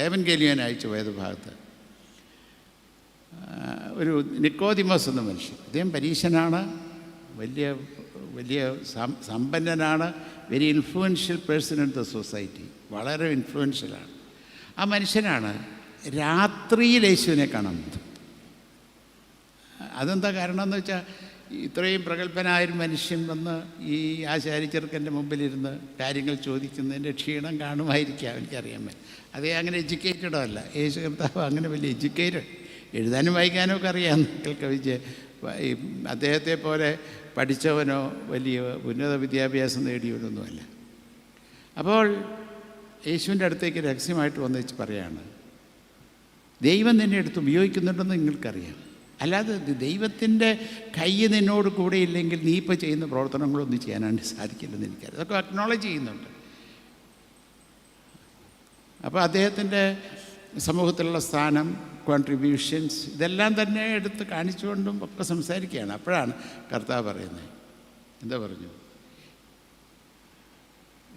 Evangelion അയച്ച വേദഭാഗത്ത് ഒരു നിക്കോദിമോസ് എന്ന മനുഷ്യൻ. അദ്ദേഹം പരീശനാണ്, വലിയ വലിയ സമ്പന്നനാണ്, very influential person in the society, വളരെ ഇൻഫ്ലുവൻഷ്യലാണ്. ആ മനുഷ്യനാണ് രാത്രിയിൽ യേശുവിനെ കാണുന്നത്. അതെന്താ കാരണം എന്ന് വെച്ചാൽ, ഇത്രയും പ്രഗത്ഭനായൊരു മനുഷ്യൻ വന്ന് ഈ ആശാരി ചെറുക്കൻ്റെ മുമ്പിലിരുന്ന് കാര്യങ്ങൾ ചോദിക്കുന്നതിൻ്റെ ക്ഷീണം കാണുമായിരിക്കാം, എനിക്കറിയാൻ പറ്റും. അതേ അങ്ങനെ എഡ്യൂക്കേറ്റഡോ അല്ല യേശു കർത്താവ്, അങ്ങനെ വലിയ എഡ്യൂക്കേറ്റഡ്, എഴുതാനും വായിക്കാനും ഒക്കെ അറിയാം കവിച്ച്. അദ്ദേഹത്തെ പോലെ പഠിച്ചവനോ വലിയ ഉന്നത വിദ്യാഭ്യാസം നേടിയവനൊന്നുമല്ല. അപ്പോൾ യേശുവിൻ്റെ അടുത്തേക്ക് രഹസ്യമായിട്ട് വന്നിച്ച് പറയാണ്, ദൈവം നിന്നെ എടുത്ത് ഉപയോഗിക്കുന്നുണ്ടെന്ന് നിങ്ങൾക്കറിയാം, അല്ലാതെ ദൈവത്തിൻ്റെ കൈ നിന്നോട് കൂടെ ഇല്ലെങ്കിൽ നീ ഇപ്പോൾ ചെയ്യുന്ന പ്രവർത്തനങ്ങളൊന്നും ചെയ്യാനായിട്ട് സാധിക്കില്ലെന്ന് എനിക്കറിയാം. അതൊക്കെ അക്നോളജ് ചെയ്യുന്നുണ്ട്. അപ്പോൾ അദ്ദേഹത്തിൻ്റെ സമൂഹത്തിലുള്ള സ്ഥാനം, കോൺട്രിബ്യൂഷൻസ്, ഇതെല്ലാം തന്നെ എടുത്ത് കാണിച്ചുകൊണ്ടും ഒക്കെ സംസാരിക്കുകയാണ്. അപ്പോഴാണ് കർത്താവ് പറയുന്നത്, എന്താ പറഞ്ഞു,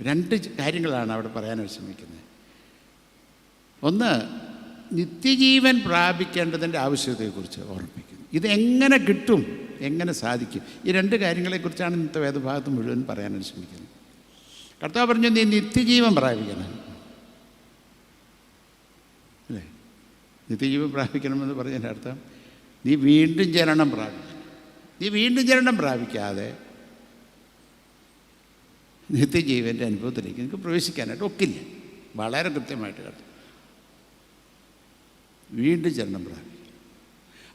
രണ്ട് കാര്യങ്ങളാണ് അവിടെ പറയാനായിട്ട് ശ്രമിക്കുന്നത്. ഒന്ന്, നിത്യജീവൻ പ്രാപിക്കേണ്ടതിൻ്റെ ആവശ്യകതയെക്കുറിച്ച് ഓർമ്മിപ്പിക്കുന്നു. ഇതെങ്ങനെ കിട്ടും, എങ്ങനെ സാധിക്കും, ഈ രണ്ട് കാര്യങ്ങളെക്കുറിച്ചാണ് ഇന്നത്തെ വേദഭാഗത്ത് മുഴുവൻ പറയാനായിട്ട് ശ്രമിക്കുന്നത്. കർത്താവ് പറഞ്ഞു, നീ നിത്യജീവൻ പ്രാപിക്കണം, അല്ലേ? നിത്യജീവൻ പ്രാപിക്കണമെന്ന് പറഞ്ഞതിൻ്റെ അർത്ഥം നീ വീണ്ടും ജനനം പ്രാപിക്കണം. നീ വീണ്ടും ജനനം പ്രാപിക്കാതെ നിത്യജീവൻ്റെ അനുഭവത്തിലേക്ക് നിങ്ങൾക്ക് പ്രവേശിക്കാനായിട്ട് ഒക്കില്ല. വളരെ കൃത്യമായിട്ട് കർത്താവ് വീണ്ടും ജനനം പ്രാപിക്കുക.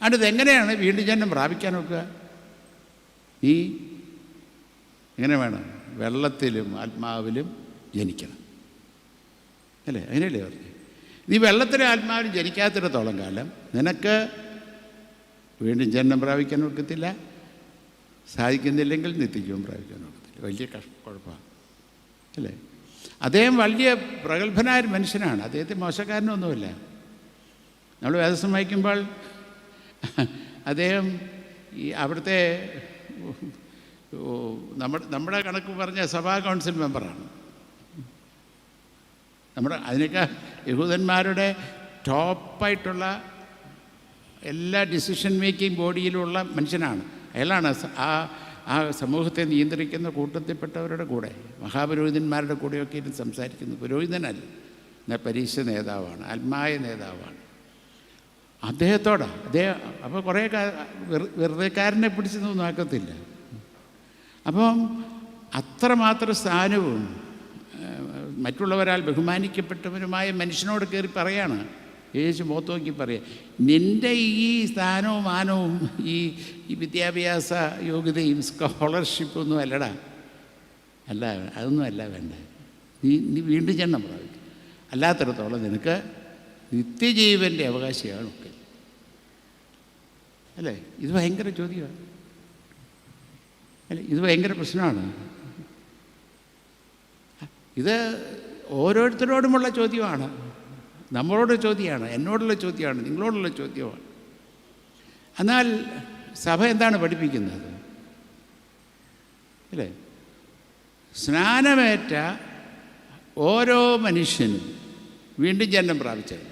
അതുകൊണ്ട് ഇതെങ്ങനെയാണ് വീണ്ടും ജനനം പ്രാപിക്കാനൊക്കെ? നീ എങ്ങനെ വേണം? വെള്ളത്തിലും ആത്മാവിലും ജനിക്കണം, അല്ലേ? അങ്ങനെയല്ലേ പറഞ്ഞു? നീ വെള്ളത്തിലും ആത്മാവിലും ജനിക്കാത്തിടത്തോളം കാലം നിനക്ക് വീണ്ടും ജനനം പ്രാപിക്കാൻ ഒക്കത്തില്ല. സാധിക്കുന്നില്ലെങ്കിൽ നിത്യജീവൻ പ്രാപിക്കാൻ ഒക്കത്തില്ല. വലിയ കുഴപ്പമാണ്, അല്ലേ? അദ്ദേഹം വലിയ പ്രഗത്ഭനായ മനുഷ്യനാണ്, അദ്ദേഹത്തെ മോശക്കാരനൊന്നുമില്ല. നമ്മൾ വേദസം വായിക്കുമ്പോൾ അദ്ദേഹം ഈ അവിടുത്തെ നമ്മുടെ കണക്ക് പറഞ്ഞ സഭാ കൗൺസിൽ മെമ്പറാണ്. അതിനൊക്കെ യഹൂദന്മാരുടെ ടോപ്പായിട്ടുള്ള എല്ലാ ഡിസിഷൻ മേക്കിംഗ് ബോഡിയിലുള്ള മനുഷ്യനാണ്. അയാളാണ് ആ സമൂഹത്തെ നിയന്ത്രിക്കുന്ന കൂട്ടത്തിൽപ്പെട്ടവരുടെ കൂടെ, മഹാപുരോഹിതന്മാരുടെ കൂടെയൊക്കെ ഇരുന്ന് സംസാരിക്കുന്നു. പുരോഹിതനല്ല, എന്നാൽ പരീക്ഷ നേതാവാണ്, ആത്മായ നേതാവാണ്. അദ്ദേഹത്തോടാണ് അദ്ദേഹം. അപ്പോൾ കുറേ വെറുതെക്കാരനെ പിടിച്ചൊന്നും നോക്കത്തില്ല. അപ്പം അത്രമാത്രം സ്ഥാനവും മറ്റുള്ളവരാൽ ബഹുമാനിക്കപ്പെട്ടവരുമായ മനുഷ്യനോട് കയറി പറയാണ് യേശു മുഖത്ത് നോക്കി പറയുക, നിൻ്റെ ഈ സ്ഥാനവും മാനവും ഈ വിദ്യാഭ്യാസ യോഗ്യതയും സ്കോളർഷിപ്പൊന്നും അല്ലടാ, അല്ല, അതൊന്നും അല്ല വേണ്ടത്. നീ വീണ്ടും ജന്മം പ്രാപിക്കും, അല്ലാത്തിടത്തോളം നിനക്ക് നിത്യജീവൻ്റെ അവകാശിയാണ് ഒക്കെ, അല്ലേ? ഇത് ഭയങ്കര ചോദ്യമാണ്, അല്ലേ? ഇത് ഭയങ്കര പ്രശ്നമാണ്. ഇത് ഓരോരുത്തരോടുമുള്ള ചോദ്യമാണ്, നമ്മളോട് ചോദ്യമാണ്, എന്നോടുള്ള ചോദ്യമാണ്, നിങ്ങളോടുള്ള ചോദ്യമാണ്. എന്നാൽ സഭ എന്താണ് പഠിപ്പിക്കുന്നത്, അല്ലേ? സ്നാനമേറ്റ ഓരോ മനുഷ്യനും വീണ്ടും ജന്മം പ്രാപിച്ചത്.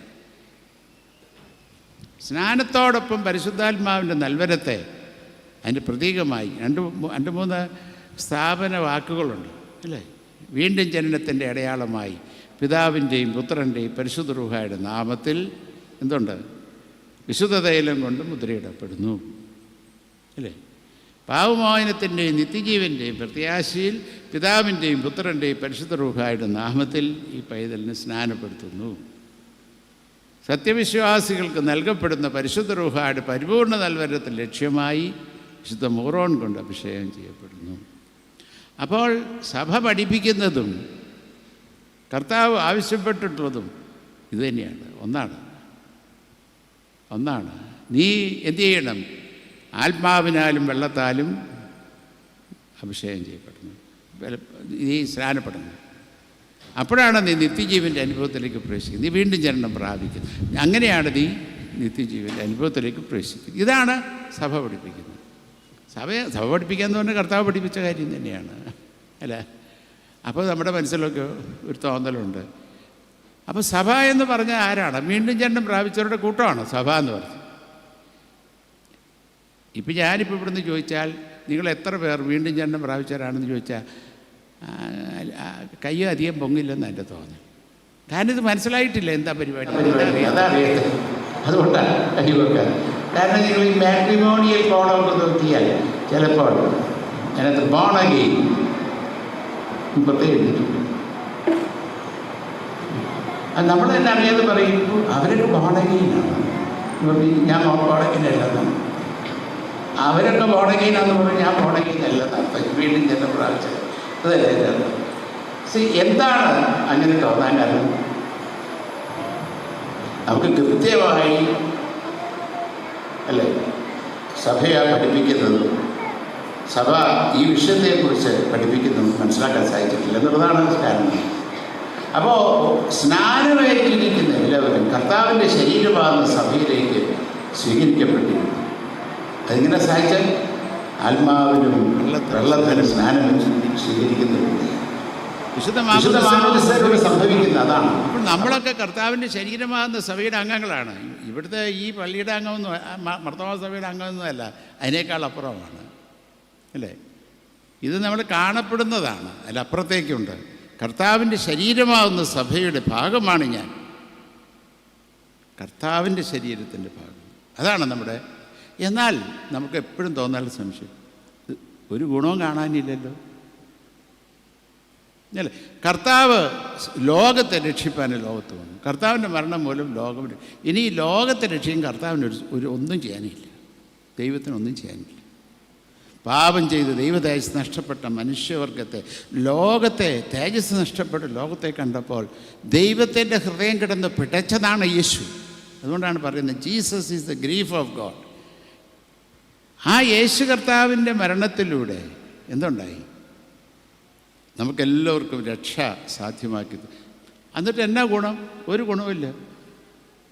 സ്നാനത്തോടൊപ്പം പരിശുദ്ധാത്മാവിൻ്റെ നൽവരത്തെ അതിൻ്റെ പ്രതീകമായി രണ്ട് മൂന്ന് സ്ഥാപന വാക്കുകളുണ്ട്, അല്ലേ? വീണ്ടും ജനനത്തിൻ്റെ അടയാളമായി പിതാവിൻ്റെയും പുത്രൻ്റെയും പരിശുദ്ധ റൂഹായുടെ നാമത്തിൽ എന്തുണ്ട്? വിശുദ്ധ തൈലം കൊണ്ട് മുദ്രയിടപ്പെടുന്നു, അല്ലേ? പാവമോചനത്തിൻ്റെയും നിത്യജീവൻ്റെയും പ്രത്യാശയിൽ പിതാവിൻ്റെയും പുത്രൻ്റെയും പരിശുദ്ധ റൂഹായുടെ നാമത്തിൽ ഈ പൈതലിനെ സ്നാനപ്പെടുത്തുന്നു. സത്യവിശ്വാസികൾക്ക് നൽകപ്പെടുന്ന പരിശുദ്ധ റൂഹായുടെ പരിപൂർണ്ണ നൽവരത്തിൽ ലക്ഷ്യമായി വിശുദ്ധ മോറോൺ കൊണ്ട് അഭിഷേകം ചെയ്യപ്പെടുന്നു. അപ്പോൾ സഭ പഠിപ്പിക്കുന്നതും കർത്താവ് ആവശ്യപ്പെട്ടിട്ടുള്ളതും ഇതുതന്നെയാണ്. ഒന്നാണ് നീ എന്തു ചെയ്യണം? ആത്മാവിനാലും വെള്ളത്താലും അഭിഷേകം ചെയ്യപ്പെടുന്നു, നീ സ്നാനപ്പെടുന്നു. അപ്പോഴാണ് നീ നിത്യജീവൻ്റെ അനുഭവത്തിലേക്ക് പ്രവേശിക്കുന്നത്, നീ വീണ്ടും ജനനം പ്രാപിക്കുന്നു. അങ്ങനെയാണ് നീ നിത്യജീവൻ്റെ അനുഭവത്തിലേക്ക് പ്രവേശിക്കുന്നത്. ഇതാണ് സഭ പഠിപ്പിക്കുന്നത്. സഭ പഠിപ്പിക്കുക എന്ന് പറഞ്ഞാൽ കർത്താവ് പഠിപ്പിച്ച കാര്യം തന്നെയാണ്, അല്ലേ? അപ്പോൾ നമ്മുടെ മനസ്സിലൊക്കെ ഒരു തോന്നലുണ്ട്, അപ്പോൾ സഭ എന്ന് പറഞ്ഞാൽ ആരാണ്? വീണ്ടും ജനനം പ്രാപിച്ചവരുടെ കൂട്ടമാണ് സഭ എന്ന് പറഞ്ഞത്. ഇപ്പം ഞാനിപ്പോൾ ഇവിടുന്ന് ചോദിച്ചാൽ നിങ്ങൾ എത്ര പേർ വീണ്ടും ജനനം പ്രാപിച്ചവരാണെന്ന് ചോദിച്ചാൽ കയ്യോ അധികം പൊങ്ങില്ലെന്ന് എൻ്റെ തോന്നുന്നു. കാരണം ഇത് മനസ്സിലായിട്ടില്ല എന്താ പരിപാടി. അതുകൊണ്ടാണ് കൈവെക്കാൻ. കാരണം നിങ്ങൾ ഈ മാട്രിമോണിയൽ കോഡൊക്കെ നോക്കിയാൽ ചിലപ്പോൾ അതിനകത്ത് ബോൺ അഗെയിൻ പ്രത്യേകിച്ചു അത് നമ്മൾ തന്നെ അറിയാതെ പറയും അവരൊക്കെ ബോൺ അഗെയിനാണ്. ഞാൻ ബോൺ അഗെയിനല്ലെന്നാണ്. അവരൊക്കെ ബോൺ അഗെയിനാന്ന് പറഞ്ഞാൽ ഞാൻ ബോൺ അഗെയിനല്ലെന്നാണ്. വീണ്ടും ജനനം പ്രാപിച്ചത് അതല്ലേ. എന്താണ് അങ്ങനെ തോന്നാൻ കാരണം? നമുക്ക് കൃത്യമായി അല്ലേ സഭയാണ് പഠിപ്പിക്കുന്നത്, സഭ ഈ വിഷയത്തെക്കുറിച്ച് പഠിപ്പിക്കുന്നത് മനസ്സിലാക്കാൻ സാധിച്ചിട്ടില്ല എന്നുള്ളതാണ് കാരണം. അപ്പോൾ സ്നാനമേറ്റിരിക്കുന്ന എല്ലാവരും കർത്താവിൻ്റെ ശരീരമാകുന്ന സഭയിലേക്ക് സ്വീകരിക്കപ്പെട്ടിരുന്നു. അതിങ്ങനെ സാധിച്ചാൽ ആത്മാവിനും വെള്ളത്തിനും സ്നാനം സ്വീകരിക്കുന്നുണ്ട്. സംഭവിക്കുന്ന അതാണ്. അപ്പോൾ നമ്മളൊക്കെ കർത്താവിൻ്റെ ശരീരമാകുന്ന സഭയുടെ അംഗങ്ങളാണ്. ഇവിടുത്തെ ഈ പള്ളിയുടെ അംഗമൊന്നും മർത്തോമാ സഭയുടെ അംഗമൊന്നുമല്ല, അതിനേക്കാൾ അപ്പുറമാണ് അല്ലേ. ഇത് നമ്മൾ കാണപ്പെടുന്നതാണ്, അതിലപ്പുറത്തേക്കുണ്ട്. കർത്താവിൻ്റെ ശരീരമാകുന്ന സഭയുടെ ഭാഗമാണ് ഞാൻ, കർത്താവിൻ്റെ ശരീരത്തിൻ്റെ ഭാഗം. അതാണ് നമ്മുടെ. എന്നാൽ നമുക്ക് എപ്പോഴും തോന്നാനുള്ള സംശയം, ഒരു ഗുണവും കാണാനില്ലല്ലോ അല്ലേ. കർത്താവ് ലോകത്തെ രക്ഷിപ്പാൻ ലോകത്ത് വന്നു. കർത്താവിൻ്റെ മരണം മൂലം ലോകം ഇനി ഈ ലോകത്തെ രക്ഷിക്കും കർത്താവിന് ഒന്നും ചെയ്യാനില്ല, ദൈവത്തിനൊന്നും ചെയ്യാനില്ല. പാപം ചെയ്ത് ദൈവ തേജസ് നഷ്ടപ്പെട്ട മനുഷ്യവർഗത്തെ, ലോകത്തെ തേജസ് നഷ്ടപ്പെട്ട ലോകത്തെ കണ്ടപ്പോൾ ദൈവത്തിൻ്റെ ഹൃദയം കിടന്ന് പിടച്ചതാണ് യേശു. അതുകൊണ്ടാണ് പറയുന്നത് Jesus is the grief of God. ആ യേശു കർത്താവിൻ്റെ മരണത്തിലൂടെ എന്തുണ്ടായി? നമുക്കെല്ലാവർക്കും രക്ഷ സാധ്യമാക്കി. എന്നിട്ട് എന്നാ ഗുണം? ഒരു ഗുണവുമില്ല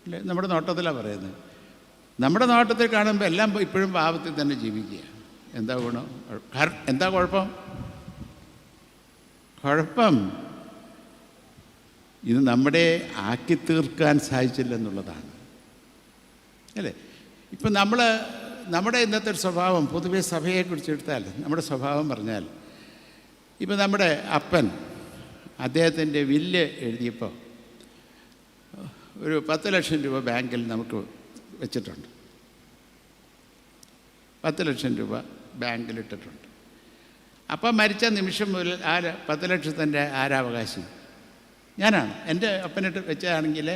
അല്ലേ. നമ്മുടെ നോട്ടത്തിലാണ് പറയുന്നത്. നമ്മുടെ നോട്ടത്തിൽ കാണുമ്പോൾ എല്ലാം ഇപ്പോഴും പാപത്തിൽ തന്നെ ജീവിക്കുക. എന്താ ഗുണം? എന്താ കുഴപ്പം? ഇത് നമ്മുടെ ആക്കി തീർക്കാൻ സാധിച്ചില്ലെന്നുള്ളതാണ് അല്ലേ. ഇപ്പം നമ്മുടെ ഇന്നത്തെ ഒരു സ്വഭാവം, പൊതുവെ സഭയെക്കുറിച്ച് എടുത്താൽ നമ്മുടെ സ്വഭാവം പറഞ്ഞാൽ, ഇപ്പം നമ്മുടെ അപ്പൻ അദ്ദേഹത്തിൻ്റെ വില്ല് എഴുതിയപ്പോൾ ഒരു 10 ലക്ഷം രൂപ ബാങ്കിൽ നമുക്ക് വെച്ചിട്ടുണ്ട്. 10 ലക്ഷം രൂപ ബാങ്കിലിട്ടിട്ടുണ്ട്. അപ്പം മരിച്ച നിമിഷം മുതൽ 10 ലക്ഷത്തിൻ്റെ ആരാവകാശി ഞാനാണ്. എൻ്റെ അപ്പനിട്ട് വെച്ചതാണെങ്കിൽ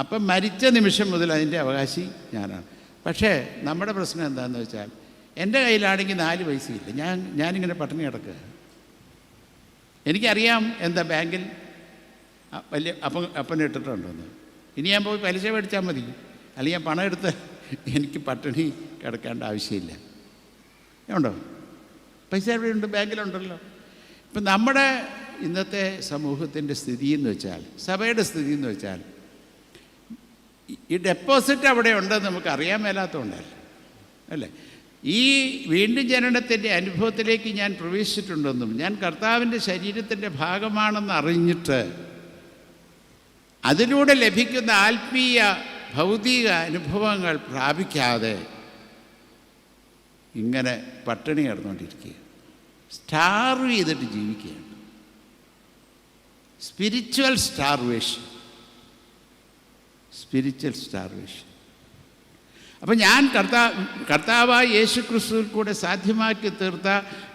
അപ്പം മരിച്ച നിമിഷം മുതൽ അതിൻ്റെ അവകാശി ഞാനാണ്. പക്ഷേ നമ്മുടെ പ്രശ്നം എന്താണെന്ന് വെച്ചാൽ, എൻ്റെ കയ്യിലാണെങ്കിൽ 4 പൈസയില്ല. ഞാനിങ്ങനെ പട്ടിണി കിടക്കുക. എനിക്കറിയാം എന്താ ബാങ്കിൽ വലിയ അപ്പനിട്ടിട്ടുണ്ടെന്ന്. ഇനി ഞാൻ പോയി പലിശ മേടിച്ചാൽ മതി, അല്ലെങ്കിൽ ഞാൻ പണം എടുത്ത് എനിക്ക് പട്ടിണി കിടക്കേണ്ട ആവശ്യമില്ല. ഉണ്ടോ? പൈസ എവിടെയുണ്ട്? ബാങ്കിലുണ്ടല്ലോ. ഇപ്പം നമ്മുടെ ഇന്നത്തെ സമൂഹത്തിൻ്റെ സ്ഥിതി എന്ന് വെച്ചാൽ, സഭയുടെ സ്ഥിതി എന്ന് വെച്ചാൽ, ഈ ഡെപ്പോസിറ്റ് അവിടെ ഉണ്ടെന്ന് നമുക്ക് അറിയാൻ മേലാത്തതുകൊണ്ടല്ല അല്ലേ. ഈ വീണ്ടും ജനനത്തിൻ്റെ അനുഭവത്തിലേക്ക് ഞാൻ പ്രവേശിച്ചിട്ടുണ്ടെന്നും ഞാൻ കർത്താവിൻ്റെ ശരീരത്തിൻ്റെ ഭാഗമാണെന്ന് അറിഞ്ഞിട്ട് അതിലൂടെ ലഭിക്കുന്ന ആത്മീയ ഭൗതിക അനുഭവങ്ങൾ പ്രാപിക്കാതെ ഇങ്ങനെ പട്ടിണി കിടന്നുകൊണ്ടിരിക്കുക, സ്റ്റാർവ് ചെയ്തിട്ട് ജീവിക്കുകയാണ്. Spiritual starvation. അപ്പം ഞാൻ കർത്താവായ യേശു ക്രിസ്തുവിൽ കൂടെ സാധ്യമാക്കി തീർത്ത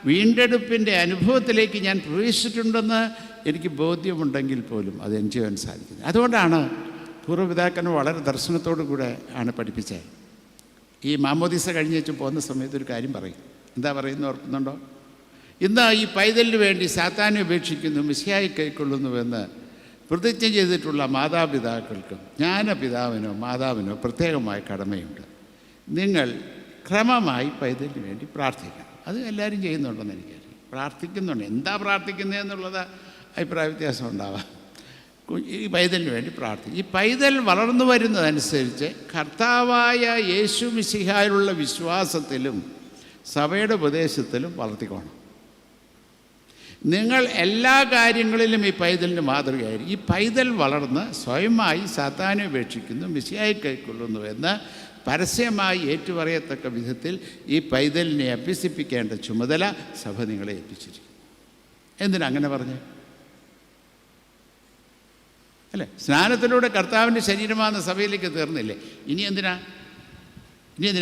വീണ്ടെടുപ്പിൻ്റെ അനുഭവത്തിലേക്ക് ഞാൻ പ്രവേശിച്ചിട്ടുണ്ടെന്ന് എനിക്ക് ബോധ്യമുണ്ടെങ്കിൽ പോലും അത് എൻജോയ് ചെയ്യാൻ സാധിക്കുന്നത്. അതുകൊണ്ടാണ് പൂർവ്വപിതാക്കന്മാർ വളരെ ദർശനത്തോടു കൂടെ ആണ് പഠിപ്പിച്ചത്. ഈ മാമോദീസ കഴിഞ്ഞ് വെച്ച് പോകുന്ന സമയത്ത് ഒരു കാര്യം പറയും. എന്താ പറയുന്നത് ഓർക്കുന്നുണ്ടോ? ഇന്ന് ഈ പൈതലിന് വേണ്ടി സാത്താനെ ഉപേക്ഷിക്കുന്നു, മിശിഹായെ കൈക്കൊള്ളുന്നുവെന്ന് പ്രതിജ്ഞ ചെയ്തിട്ടുള്ള മാതാപിതാക്കൾക്കും ജ്ഞാനപിതാവിനോ മാതാവിനോ പ്രത്യേകമായ കടമയുണ്ട്. നിങ്ങൾ ക്രമമായി പൈതലിന് വേണ്ടി പ്രാർത്ഥിക്കണം. അത് എല്ലാവരും ചെയ്യുന്നുണ്ടെന്ന് എനിക്കറിയാം. പ്രാർത്ഥിക്കുന്നുണ്ട്. എന്താ പ്രാർത്ഥിക്കുന്നതെന്നുള്ളത് അഭിപ്രായ വ്യത്യാസം ഉണ്ടാവാം. ഈ പൈതലിന് വേണ്ടി പ്രാർത്ഥിക്കും. ഈ പൈതൽ വളർന്നു വരുന്നതനുസരിച്ച് കർത്താവായ യേശു മിശിഹായിലുള്ള വിശ്വാസത്തിലും സഭയുടെ ഉപദേശത്തിലും വളർത്തിക്കോണം. നിങ്ങൾ എല്ലാ കാര്യങ്ങളിലും ഈ പൈതലിന് മാതൃകയായിരിക്കും. ഈ പൈതൽ വളർന്ന് സ്വയമായി സാത്താനെ ഉപേക്ഷിക്കുന്നു, മിശിഹായെ കൈക്കൊള്ളുന്നു എന്ന് പരസ്യമായി ഏറ്റുപറയത്തക്ക വിധത്തിൽ ഈ പൈതലിനെ അഭ്യസിപ്പിക്കേണ്ട ചുമതല സഭ നിങ്ങളെ ഏൽപ്പിച്ചിരിക്കും. എന്തിനാ അങ്ങനെ പറഞ്ഞ്? അല്ലേ? സ്നാനത്തിലൂടെ കർത്താവിൻ്റെ ശരീരമാകുന്ന സഭയിലേക്ക് തീർന്നില്ലേ? ഇനി എന്തിനാ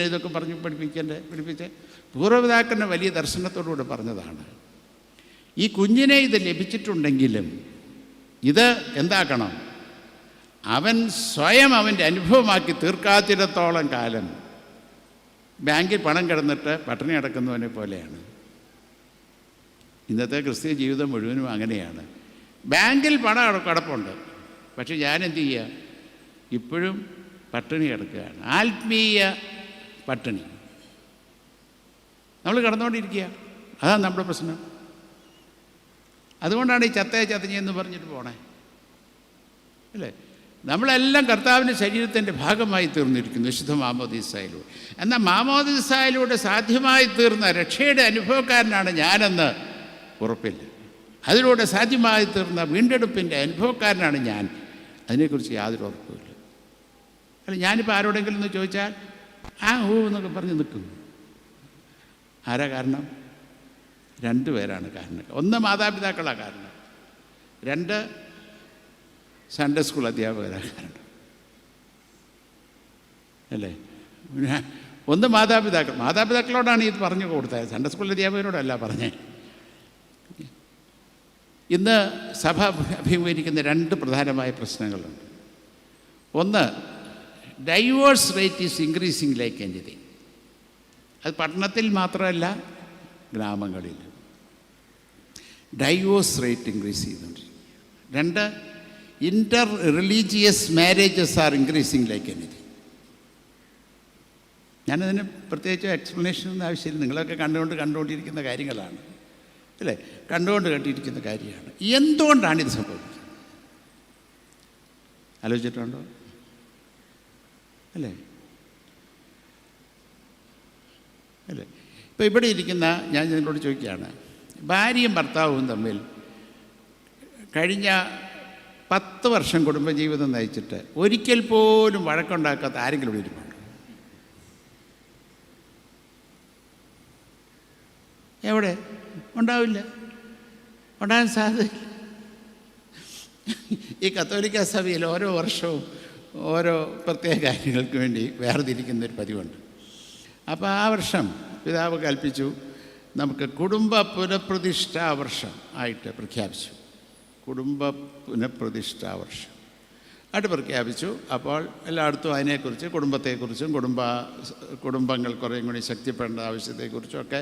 ഇതൊക്കെ പഠിപ്പിച്ചേ? പൂർവ്വപിതാക്കളുടെ വലിയ ദർശനത്തോടുകൂടെ പറഞ്ഞതാണ്. ഈ കുഞ്ഞിനെ ഇത് ലഭിച്ചിട്ടുണ്ടെങ്കിലും ഇത് എന്താക്കണം? അവൻ സ്വയം അവൻ്റെ അനുഭവമാക്കി തീർക്കാത്തിടത്തോളം കാലം ബാങ്കിൽ പണം കിടന്നിട്ട് പട്ടിണി കിടക്കുന്നവനെ പോലെയാണ്. ഇന്നത്തെ ക്രിസ്തീയ ജീവിതം മുഴുവനും അങ്ങനെയാണ്. ബാങ്കിൽ പണം കിടപ്പുണ്ട്, പക്ഷെ ഞാനെന്ത് ചെയ്യുക? ഇപ്പോഴും പട്ടിണി കിടക്കുകയാണ്. ആത്മീയ പട്ടിണി നമ്മൾ കിടന്നുകൊണ്ടിരിക്കുക. അതാണ് നമ്മുടെ പ്രശ്നം. അതുകൊണ്ടാണ് ഈ ചത്തഞ്ഞെന്ന് പറഞ്ഞിട്ട് പോണേ, അല്ലേ? നമ്മളെല്ലാം കർത്താവിൻ്റെ ശരീരത്തിൻ്റെ ഭാഗമായി തീർന്നിരിക്കുന്നു വിശുദ്ധ മാമോദീസായിലൂടെ. എന്നാൽ മാമോദീസായിലൂടെ സാധ്യമായി തീർന്ന രക്ഷയുടെ അനുഭവക്കാരനാണ് ഞാനെന്ന് ഉറപ്പില്ല. അതിലൂടെ സാധ്യമായി തീർന്ന വീണ്ടെടുപ്പിൻ്റെ അനുഭവക്കാരനാണ് ഞാൻ. അതിനെക്കുറിച്ച് യാതൊരു ഉറപ്പുമില്ല. അല്ല, ഞാനിപ്പോൾ ആരോടെങ്കിലും ഒന്ന് ചോദിച്ചാൽ എന്നൊക്കെ പറഞ്ഞ് നിൽക്കും. ആരാ കാരണം? രണ്ടുപേരാണ് കാരണം. ഒന്ന് മാതാപിതാക്കളാണ് കാരണം, രണ്ട് സൺഡേ സ്കൂൾ അധ്യാപകരാണ് കാരണം, അല്ലേ? ഒന്ന് മാതാപിതാക്കളോടാണ് ഇത് പറഞ്ഞു കൊടുത്തത്, സൺഡേ സ്കൂൾ അധ്യാപകരോടല്ല പറഞ്ഞേ. ഇന്ന് സഭ അഭിമുഖീകരിക്കുന്ന രണ്ട് പ്രധാനമായ പ്രശ്നങ്ങളുണ്ട്. ഒന്ന്, divorce rate is increasing like anything. അത് പട്ടണത്തിൽ മാത്രമല്ല, ഗ്രാമങ്ങളിൽ ഡൈവോഴ്സ് റേറ്റ് ഇൻക്രീസ് ചെയ്യുന്നുണ്ട്. രണ്ട്, inter religious marriages are increasing like anything. ഞാനതിന് പ്രത്യേകിച്ച് എക്സ്പ്ലനേഷനൊന്നും ആവശ്യമില്ല. നിങ്ങളൊക്കെ കണ്ടുകൊണ്ടിരിക്കുന്ന കാര്യങ്ങളാണ്, അല്ലേ? കേട്ടിരിക്കുന്ന കാര്യമാണ്. എന്തുകൊണ്ടാണ് ഇത് സംഭവിക്കുന്നത്? ആലോചിച്ചിട്ടുണ്ടോ? അല്ലേ? ഇപ്പോൾ ഇവിടെ ഇരിക്കുന്ന ഞാൻ നിങ്ങളോട് ചോദിക്കുകയാണ്, ഭാര്യയും ഭർത്താവും തമ്മിൽ കഴിഞ്ഞ 10 വർഷം കുടുംബജീവിതം നയിച്ചിട്ട് ഒരിക്കൽ പോലും വഴക്കുണ്ടാക്കാത്ത ആരെങ്കിലും ഇവിടെ ഇരിപ്പുണ്ടോ? എവിടെ? ഉണ്ടാവില്ല, ഉണ്ടാകാൻ സാധ്യതയില്ല. ഈ കത്തോലിക്ക സഭയിൽ ഓരോ വർഷവും ഓരോ പ്രത്യേക കാര്യങ്ങൾക്ക് വേണ്ടി വേർതിരിക്കുന്നൊരു പതിവുണ്ട്. അപ്പോൾ ആ വർഷം പിതാവ് കൽപ്പിച്ചു, നമുക്ക് കുടുംബ പുനഃപ്രതിഷ്ഠാ വർഷം ആയിട്ട് പ്രഖ്യാപിച്ചു. കുടുംബ പുനഃപ്രതിഷ്ഠാ വർഷം ആയിട്ട് പ്രഖ്യാപിച്ചു. അപ്പോൾ എല്ലായിടത്തും അതിനെക്കുറിച്ച്, കുടുംബത്തെക്കുറിച്ചും കുടുംബങ്ങൾ കുറേയും കൂടി ശക്തിപ്പെടേണ്ട ആവശ്യത്തെക്കുറിച്ചും ഒക്കെ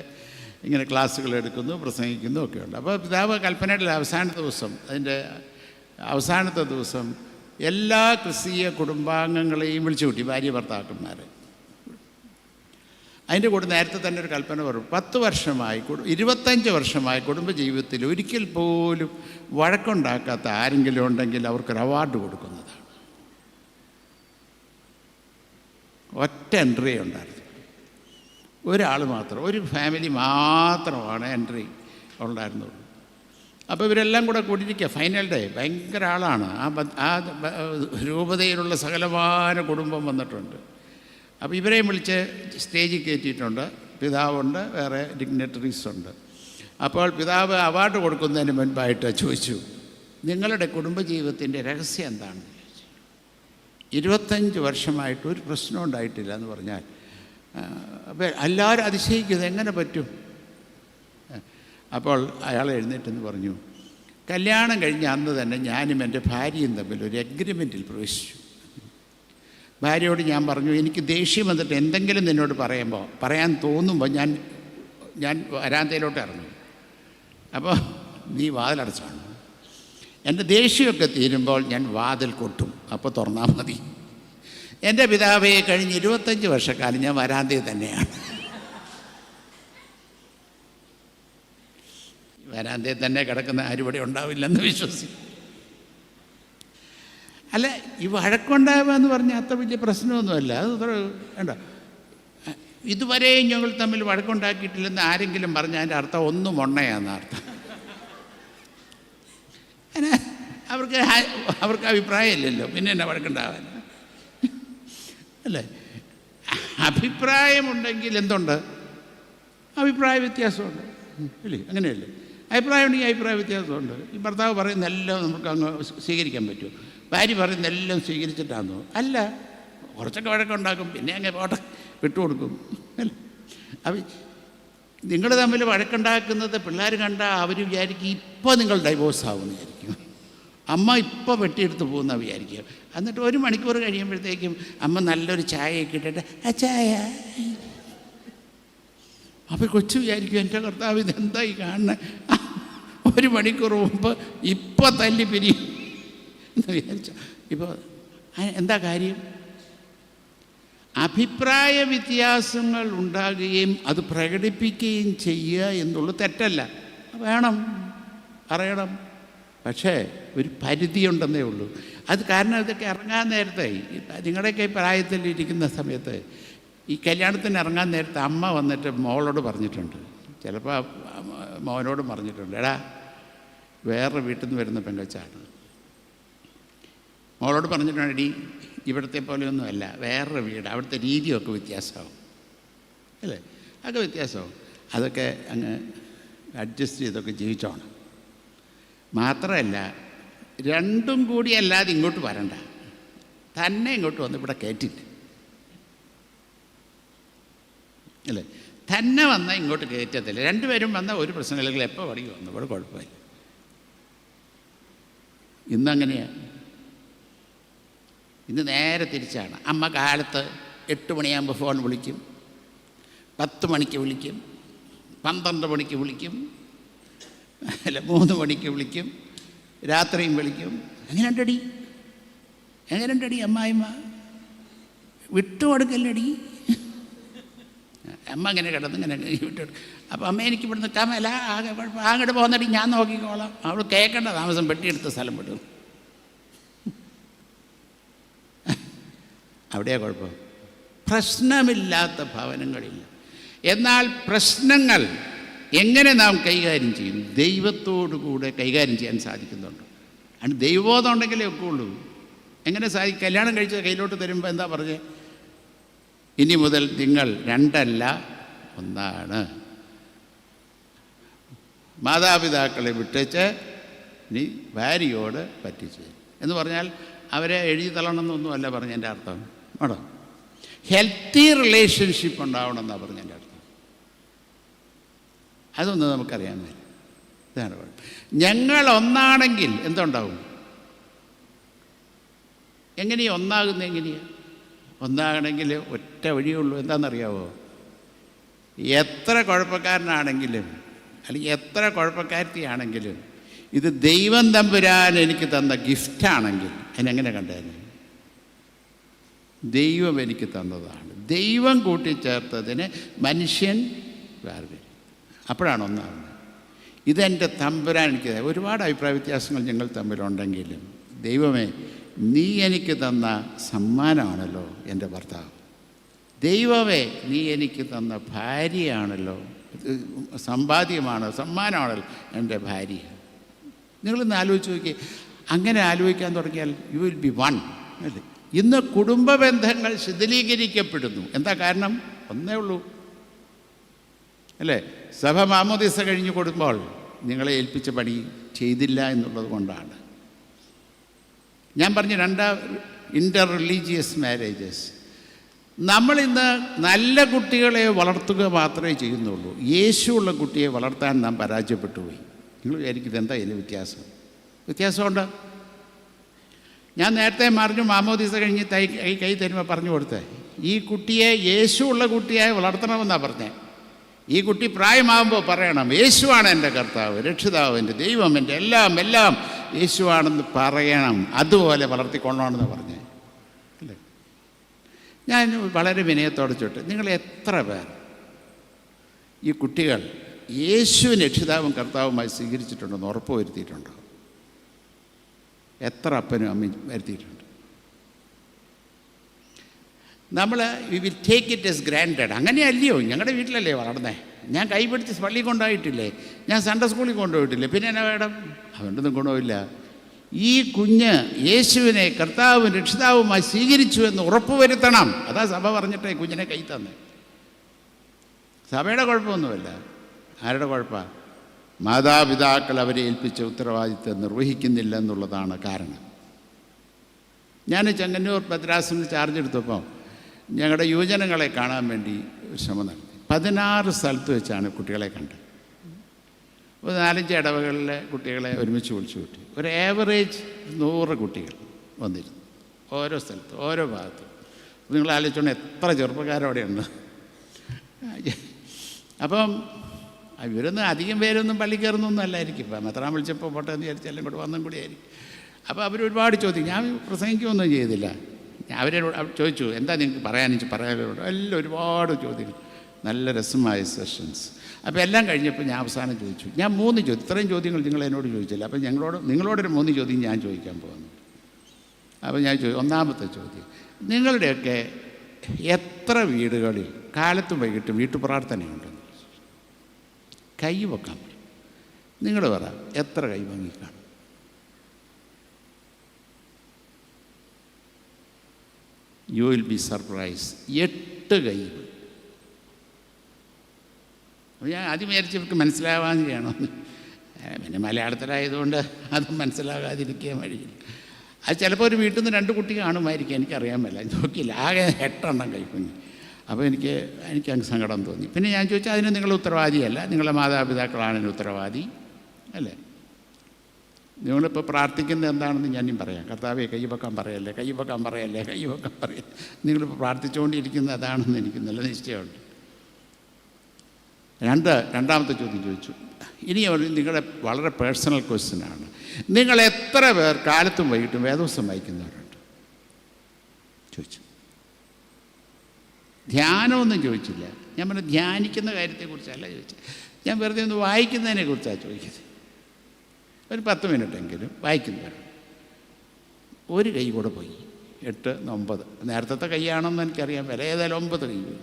ഇങ്ങനെ ക്ലാസ്സുകൾ എടുക്കുന്നു, പ്രസംഗിക്കുന്നു ഒക്കെയുണ്ട്. അപ്പോൾ പിതാവ് കൽപ്പനയുടെ അവസാനത്തെ ദിവസം എല്ലാ ക്രിസ്തീയ കുടുംബാംഗങ്ങളെയും വിളിച്ചു കൂട്ടി, ഭാര്യ ഭർത്താക്കന്മാരെ. അതിൻ്റെ കൂടെ നേരത്തെ തന്നെ ഒരു കൽപ്പന പറഞ്ഞു, 10 വർഷമായി 25 വർഷമായി കുടുംബജീവിതത്തിൽ ഒരിക്കൽ പോലും വഴക്കുണ്ടാക്കാത്ത ആരെങ്കിലും ഉണ്ടെങ്കിൽ അവർക്കൊരു അവാർഡ് കൊടുക്കുന്നതാണ്. ഒറ്റ എൻട്രി ഉണ്ടായിരുന്നു, ഒരാൾ മാത്രം, ഒരു ഫാമിലി മാത്രമാണ് എൻട്രി ഉണ്ടായിരുന്നുള്ളൂ. അപ്പോൾ ഇവരെല്ലാം കൂടെ കൂടിയിരിക്കുക. ഫൈനൽ ഡേ, ഭയങ്കര ആളാണ്. ആ രൂപതയിലുള്ള സകലമാന കുടുംബം വന്നിട്ടുണ്ട്. അപ്പോൾ ഇവരെയും വിളിച്ച് സ്റ്റേജിൽ കയറ്റിയിട്ടുണ്ട്. പിതാവുണ്ട്, വേറെ ഡിഗ്നറ്ററീസ് ഉണ്ട്. അപ്പോൾ പിതാവ് അവാർഡ് കൊടുക്കുന്നതിന് മുൻപായിട്ട് ചോദിച്ചു, നിങ്ങളുടെ കുടുംബജീവിതത്തിൻ്റെ രഹസ്യം എന്താണെന്ന് ചോദിച്ചു. 25 വർഷമായിട്ട് ഒരു പ്രശ്നം ഉണ്ടായിട്ടില്ല എന്ന് പറഞ്ഞാൽ അപ്പോൾ എല്ലാവരും അതിശയിക്കുന്നത് എങ്ങനെ പറ്റും? അപ്പോൾ അയാൾ എഴുന്നേറ്റെന്ന് പറഞ്ഞു, കല്യാണം കഴിഞ്ഞ അന്ന് തന്നെ ഞാനും എൻ്റെ ഭാര്യയും തമ്മിൽ ഒരു എഗ്രിമെൻറ്റിൽ പ്രവേശിച്ചു. ഭാര്യയോട് ഞാൻ പറഞ്ഞു, എനിക്ക് ദേഷ്യം വന്നിട്ട് എന്തെങ്കിലും നിന്നോട് പറയാൻ തോന്നുമ്പോൾ ഞാൻ വരാന്തയിലോട്ട് ഇറങ്ങും. അപ്പോൾ നീ വാതിലടച്ചാണ്. എൻ്റെ ദേഷ്യമൊക്കെ തീരുമ്പോൾ ഞാൻ വാതിൽ കൊട്ടും, അപ്പോൾ തുറന്നാൽ മതി. എൻ്റെ പിതാവെ, കഴിഞ്ഞ് 25 വർഷക്കാലം ഞാൻ വരാന്തയിൽ തന്നെയാണ്. വരാന്തയിൽ തന്നെ കിടക്കുന്ന ആരും ഇവിടെ ഉണ്ടാവില്ലെന്ന് വിശ്വസിക്കും. അല്ല, ഈ വഴക്കുണ്ടാവുക എന്ന് പറഞ്ഞാൽ അത്ര വലിയ പ്രശ്നമൊന്നുമല്ല. അത് വേണ്ട. ഇതുവരെയും ഞങ്ങൾ തമ്മിൽ വഴക്കുണ്ടാക്കിയിട്ടില്ലെന്ന് ആരെങ്കിലും പറഞ്ഞാൽ അതിൻ്റെ അർത്ഥം ഒന്നും മൊണ്ണയാണെന്ന് അർത്ഥം. അതിന് അവർക്ക് അഭിപ്രായമില്ലല്ലോ, പിന്നെ എന്നെ വഴക്കുണ്ടാവാൻ അല്ലേ? അഭിപ്രായമുണ്ടെങ്കിൽ എന്തുണ്ട്? അഭിപ്രായ വ്യത്യാസമുണ്ട് അല്ലേ? അങ്ങനെയല്ലേ? അഭിപ്രായം ഉണ്ടെങ്കിൽ അഭിപ്രായ വ്യത്യാസമുണ്ട്. ഈ ഭർത്താവ് പറയുന്നതെല്ലാം നമുക്ക് അങ്ങ് സ്വീകരിക്കാൻ പറ്റുമോ? ഭാര്യ പറയുന്നതെല്ലാം സ്വീകരിച്ചിട്ടാണെന്നോ? അല്ല, കുറച്ചൊക്കെ വഴക്കുണ്ടാക്കും, പിന്നെ അങ്ങ് പോട്ടെ വിട്ടുകൊടുക്കും അല്ലേ? അപ്പം നിങ്ങൾ തമ്മിൽ വഴക്കുണ്ടാക്കുന്നത് പിള്ളേർ കണ്ടാൽ അവർ വിചാരിക്കും ഇപ്പോൾ നിങ്ങൾ ഡൈവോഴ്സ് ആവുമെന്ന് വിചാരിക്കും. അമ്മ ഇപ്പോൾ വെട്ടിയെടുത്ത് പോകുന്ന വിചാരിക്കുക. എന്നിട്ട് 1 മണിക്കൂർ കഴിയുമ്പോഴത്തേക്കും അമ്മ നല്ലൊരു ചായയൊക്കെ ഇട്ടിട്ട് ആ ചായ. അപ്പോൾ കൊച്ചു വിചാരിക്കും എൻ്റെ കർത്താവ് ഇതെന്തായി കാണുന്നത്, 1 മണിക്കൂർ മുമ്പ് ഇപ്പോൾ തല്ലി പിരിയും എന്ന് വിചാരിച്ചു. ഇപ്പോൾ എന്താ കാര്യം? അഭിപ്രായ വ്യത്യാസങ്ങൾ ഉണ്ടാകുകയും അത് പ്രകടിപ്പിക്കുകയും ചെയ്യുക എന്നുള്ളത് തെറ്റല്ല, വേണം, അറിയണം. പക്ഷേ ഒരു പരിധിയുണ്ടെന്നേ ഉള്ളൂ. അത് കാരണം ഇതൊക്കെ ഇറങ്ങാൻ നേരത്തെ, നിങ്ങളുടെയൊക്കെ പ്രായത്തിൽ ഇരിക്കുന്ന സമയത്ത് ഈ കല്യാണത്തിന് ഇറങ്ങാൻ നേരത്തെ അമ്മ വന്നിട്ട് മോളോട് പറഞ്ഞിട്ടുണ്ട്, ചിലപ്പോൾ മോനോട് പറഞ്ഞിട്ടുണ്ട്, എടാ വേറെ വീട്ടിൽ നിന്ന് വരുന്ന പെങ്കൊച്ചാണ്. മോളോട് പറഞ്ഞിട്ടുണ്ട്, എടീ ഇവിടുത്തെ പോലെയൊന്നുമല്ല, വേറൊരു വീട്, അവിടുത്തെ രീതിയൊക്കെ വ്യത്യാസമാവും അല്ലേ? അതൊക്കെ വ്യത്യാസമാവും. അതൊക്കെ അങ്ങ് അഡ്ജസ്റ്റ് ചെയ്തൊക്കെ ജീവിച്ചോണം. മാത്രമല്ല, രണ്ടും കൂടി അല്ലാതെ ഇങ്ങോട്ട് വരണ്ട, തന്നെ ഇങ്ങോട്ട് വന്ന് ഇവിടെ കയറ്റില്ല അല്ലേ? തന്നെ വന്നാൽ ഇങ്ങോട്ട് കയറ്റത്തില്ല. 2 പേരും വന്നാൽ ഒരു പ്രശ്നമില്ലെങ്കിൽ എപ്പോൾ വടങ്ങി വന്നു, ഇവിടെ കുഴപ്പമില്ല. ഇന്നങ്ങനെയാണ്. ഇന്ന് നേരെ തിരിച്ചാണ്. അമ്മ കാലത്ത് 8 മണിയാകുമ്പോൾ ഫോൺ വിളിക്കും, 10 മണിക്ക് വിളിക്കും, 12 മണിക്ക് വിളിക്കും, അല്ല 3 മണിക്ക് വിളിക്കും, രാത്രിയും വിളിക്കും. എങ്ങനെയുണ്ടടി അമ്മായിമ്മ, വിട്ടുകൊടുക്കല്ലടി. അമ്മ ഇങ്ങനെ കിടന്ന് ഇങ്ങനെ വിട്ടു. അപ്പോൾ അമ്മ എനിക്ക് ഇവിടെ നിൽക്കാൻ മേല, അങ്ങോട്ട് പോകുന്നടി, ഞാൻ നോക്കിക്കോളാം. അവൾ കേൾക്കേണ്ട താമസം പെട്ടിയെടുത്ത സ്ഥലം വിടും. അവിടെയാണ് കുഴപ്പം. പ്രശ്നമില്ലാത്ത ഭവനങ്ങളില്ല. എന്നാൽ പ്രശ്നങ്ങൾ എങ്ങനെ നാം കൈകാര്യം ചെയ്യും? ദൈവത്തോടു കൂടെ കൈകാര്യം ചെയ്യാൻ സാധിക്കുന്നുണ്ടോ? അതിന് ദൈവബോധം ഉണ്ടെങ്കിലേ ഒക്കെ ഉള്ളൂ. എങ്ങനെ സാധിക്കും? കല്യാണം കഴിച്ച കയ്യിലോട്ട് തരുമ്പോൾ എന്താ പറഞ്ഞേ? ഇനി മുതൽ നിങ്ങൾ 2 അല്ല 1 മാതാപിതാക്കളെ വിട്ടേച്ച് നീ ഭാര്യയോട് പറ്റിച്ച് എന്ന് പറഞ്ഞാൽ അവരെ എഴുതി തള്ളണമെന്നൊന്നുമല്ല പറഞ്ഞതിൻ്റെ അർത്ഥം. ആണോ? ഹെൽത്തി റിലേഷൻഷിപ്പ് ഉണ്ടാവണമെന്നാണ് പറഞ്ഞതിൻ്റെ അർത്ഥം. അതൊന്നും നമുക്കറിയാൻ പറ്റില്ല. ഇതാണ് കുഴപ്പം. ഞങ്ങൾ ഒന്നാണെങ്കിൽ എന്തുണ്ടാവും? എങ്ങനെയാണ് ഒന്നാകുന്നത്? എങ്ങനെയാണ് ഒന്നാകണമെങ്കിൽ ഒറ്റ വഴിയുള്ളൂ. എന്താണെന്നറിയാവോ? എത്ര കുഴപ്പക്കാരനാണെങ്കിലും അല്ലെങ്കിൽ എത്ര കുഴപ്പക്കാരത്തിയാണെങ്കിലും ഇത് ദൈവം തമ്പുരാൻ എനിക്ക് തന്ന ഗിഫ്റ്റാണെങ്കിൽ അതിനെങ്ങനെ കണ്ടേനെ? ദൈവം എനിക്ക് തന്നതാണ്. ദൈവം കൂട്ടിച്ചേർത്തതിന് മനുഷ്യൻ വേറെ, അപ്പോഴാണ് ഒന്നാകുന്നത്. ഇതെൻ്റെ തമ്പുരാൻ എനിക്ക്. ഒരുപാട് അഭിപ്രായ വ്യത്യാസങ്ങൾ ഞങ്ങൾ തമ്മിലുണ്ടെങ്കിലും ദൈവമേ, നീ എനിക്ക് തന്ന സമ്മാനമാണല്ലോ എൻ്റെ ഭർത്താവ്. ദൈവമേ, നീ എനിക്ക് തന്ന ഭാര്യയാണല്ലോ, സമ്പാദ്യമാണ്, സമ്മാനമാണല്ലോ എൻ്റെ ഭാര്യ. നിങ്ങളൊന്ന് ആലോചിച്ച് നോക്കി. അങ്ങനെ ആലോചിക്കാൻ തുടങ്ങിയാൽ യു വിൽ ബി വൺ അല്ലേ? ഇന്ന് കുടുംബ ബന്ധങ്ങൾ ശിഥിലീകരിക്കപ്പെടുന്നു. എന്താ കാരണം? ഒന്നേ ഉള്ളൂ അല്ലേ? സഭ മാമോദീസ കഴിഞ്ഞ് കൊടുക്കുമ്പോൾ നിങ്ങളെ ഏൽപ്പിച്ച പണി ചെയ്തില്ല എന്നുള്ളത് കൊണ്ടാണ്. ഞാൻ പറഞ്ഞു 2 ഇൻ്റർ റിലീജിയസ് മാരേജസ്. നമ്മളിന്ന് നല്ല കുട്ടികളെ വളർത്തുക മാത്രമേ ചെയ്യുന്നുള്ളൂ. യേശുവുള്ള കുട്ടിയെ വളർത്താൻ നാം പരാജയപ്പെട്ടു പോയി. നിങ്ങൾ വിചാരിക്കുന്നത് എന്താ ഇതിന് വ്യത്യാസമുണ്ട്? ഞാൻ നേരത്തെ പറഞ്ഞു, മാമോദീസ കഴിഞ്ഞ് കൈ തരുമ്പോൾ പറഞ്ഞു കൊടുത്തേ, ഈ കുട്ടിയെ യേശുവുള്ള കുട്ടിയായി വളർത്തണമെന്നാണ് പറഞ്ഞത്. ഈ കുട്ടി പ്രായമാകുമ്പോൾ പറയണം, യേശുവാണ് എൻ്റെ കർത്താവ്, രക്ഷിതാവ്, എൻ്റെ ദൈവം, എൻ്റെ എല്ലാം യേശുവാണെന്ന് പറയണം. അതുപോലെ വളർത്തിക്കൊള്ളണമെന്ന് പറഞ്ഞേ അല്ലേ? ഞാൻ വളരെ വിനയത്തോടെ ചോദിച്ചു, നിങ്ങൾ എത്ര പേർ ഈ കുട്ടികൾ യേശുവിനെ രക്ഷിതാവും കർത്താവുമായി സ്വീകരിച്ചിട്ടുണ്ടെന്ന് ഉറപ്പ് വരുത്തിയിട്ടുണ്ടോ? എത്ര അപ്പനും അമ്മയും വരുത്തിയിട്ടുണ്ട്? നമ്മൾ we will take it as granted. അങ്ങനെയല്ലയോ? ഞങ്ങളുടെ വീട്ടിലല്ലേ വളർന്നേ. ഞാൻ കൈപിടിച്ച് പള്ളി കൊണ്ടുപോയിട്ടില്ലേ? ഞാൻ സൺഡേ സ്കൂളിൽ കൊണ്ടുപോയിട്ടില്ലേ? പിന്നെ എന്നാ വേണം? അതുകൊണ്ടൊന്നും ഗുണമില്ല. ഈ കുഞ്ഞ് യേശുവിനെ കർത്താവും രക്ഷിതാവുമായി സ്വീകരിച്ചു എന്ന് ഉറപ്പുവരുത്തണം. അതാ സഭ പറഞ്ഞിട്ട് കുഞ്ഞിനെ കൈ തന്നെ. സഭയുടെ കുഴപ്പമൊന്നുമല്ല. ആരുടെ കുഴപ്പമാണ്? മാതാപിതാക്കൾ അവരെ ഏൽപ്പിച്ച ഉത്തരവാദിത്വം നിർവഹിക്കുന്നില്ല എന്നുള്ളതാണ് കാരണം. ഞാൻ ചെങ്ങന്നൂർ ഭദ്രാസനത്തിൽ ചാർജ് എടുത്തപ്പോൾ ഞങ്ങളുടെ യുവജനങ്ങളെ കാണാൻ വേണ്ടി ഒരു ശ്രമം നടത്തി. 16 സ്ഥലത്ത് വെച്ചാണ് കുട്ടികളെ കണ്ടത്. ഒരു 4-5 ഇടവകളിലെ കുട്ടികളെ ഒരുമിച്ച് വിളിച്ചു കൂട്ടി. ഒരു ആവറേജ് 100 കുട്ടികൾ വന്നിരുന്നു, ഓരോ സ്ഥലത്ത്, ഓരോ ഭാഗത്തും. നിങ്ങൾ ആലോചിച്ചോണ്ട് എത്ര ചെറുപ്പക്കാരവിടെയുണ്ട്. അപ്പം ഇവരൊന്നും അധികം പേരൊന്നും പള്ളി കയറുന്നൊന്നും അല്ലായിരിക്കും. ഇപ്പം മെത്രാൻ വിളിച്ചപ്പോൾ പോട്ടെ എന്ന് വിചാരിച്ചാലും കൂടെ വന്നും കൂടി ആയിരിക്കും. അപ്പോൾ അവരൊരുപാട് ചോദ്യം. ഞാൻ പ്രസംഗിക്കുകയൊന്നും ചെയ്തില്ല. അവരോട് ചോദിച്ചു, എന്താ നിങ്ങൾക്ക് പറയാനുണ്ട്. എല്ലാം ഒരുപാട് ചോദ്യങ്ങൾ, നല്ല രസമായ സെഷൻസ്. അപ്പോൾ എല്ലാം കഴിഞ്ഞപ്പോൾ ഞാൻ അവസാനം ചോദിച്ചു, ഞാൻ 3 ചോദ്യം, ഇത്രയും ചോദ്യങ്ങൾ നിങ്ങൾ എന്നോട് ചോദിച്ചില്ല. അപ്പം നിങ്ങളോടൊരു 3 ചോദ്യം ഞാൻ ചോദിക്കാൻ പോകുന്നു. അപ്പോൾ ഞാൻ ഒന്നാമത്തെ ചോദ്യം, നിങ്ങളുടെയൊക്കെ എത്ര വീടുകളിൽ കാലത്തും വൈകിട്ടും വീട്ടുപ്രാർത്ഥനയുണ്ടെന്ന് കൈ വെക്കാൻ പറ്റും? നിങ്ങൾ പറ, എത്ര കൈ വാങ്ങിക്കാണും? You will be surprise. 8 കൈ. ഞാൻ ആദ്യം വിചാരിച്ചവർക്ക് മനസ്സിലാവാൻ ചെയ്യണമെന്ന്. പിന്നെ മലയാളത്തിലായതുകൊണ്ട് അത് മനസ്സിലാകാതിരിക്കാൻ വഴിയില്ല. അത് ചിലപ്പോൾ ഒരു വീട്ടിൽ നിന്ന് 2 കുട്ടി കാണുമായിരിക്കും, എനിക്കറിയാൻ മേല, നോക്കിയില്ല. ആകെ 8 എണ്ണം കൈക്കുഞ്ഞ്. അപ്പോൾ എനിക്കങ്ങ് സങ്കടം തോന്നി. പിന്നെ ഞാൻ ചോദിച്ചാൽ അതിന് നിങ്ങൾ ഉത്തരവാദിയല്ല, നിങ്ങളെ മാതാപിതാക്കളാണ് അതിന് ഉത്തരവാദി അല്ലേ? നിങ്ങളിപ്പോൾ പ്രാർത്ഥിക്കുന്നത് എന്താണെന്ന് ഞാനും പറയാം. കർത്താവെ കൈ വെക്കാൻ പറയല്ലേ, കൈ വെക്കാൻ പറയല്ലേ, കൈ വെക്കാൻ പറയല്ലേ. നിങ്ങളിപ്പോൾ പ്രാർത്ഥിച്ചുകൊണ്ടിരിക്കുന്നത് അതാണെന്ന് എനിക്ക് നല്ല നിശ്ചയമുണ്ട്. രണ്ടാമത്തെ ചോദ്യം ചോദിച്ചു. ഇനി നിങ്ങളുടെ വളരെ പേഴ്സണൽ ക്വസ്റ്റ്യനാണ്. നിങ്ങൾ എത്ര പേർ കാലത്തും വൈകിട്ടും വേദപുസ്തകം വായിക്കുന്നവരുണ്ട്? ചോദിച്ചു. ധ്യാനമൊന്നും ചോദിച്ചില്ല. ഞാൻ പറഞ്ഞ ധ്യാനിക്കുന്ന കാര്യത്തെക്കുറിച്ചല്ല ചോദിച്ചത്. ഞാൻ വെറുതെ ഒന്ന് വായിക്കുന്നതിനെ കുറിച്ചാണ് ചോദിക്കുന്നത്. ഒരു 10 മിനിറ്റെങ്കിലും വായിക്കുന്നവരുണ്ട്. ഒരു കൈ കൂടെ പോയി. 8, 9. നേരത്തെ കൈയാണെന്ന് എനിക്കറിയാൻ വില. ഏതായാലും 9 കൈ പോയി.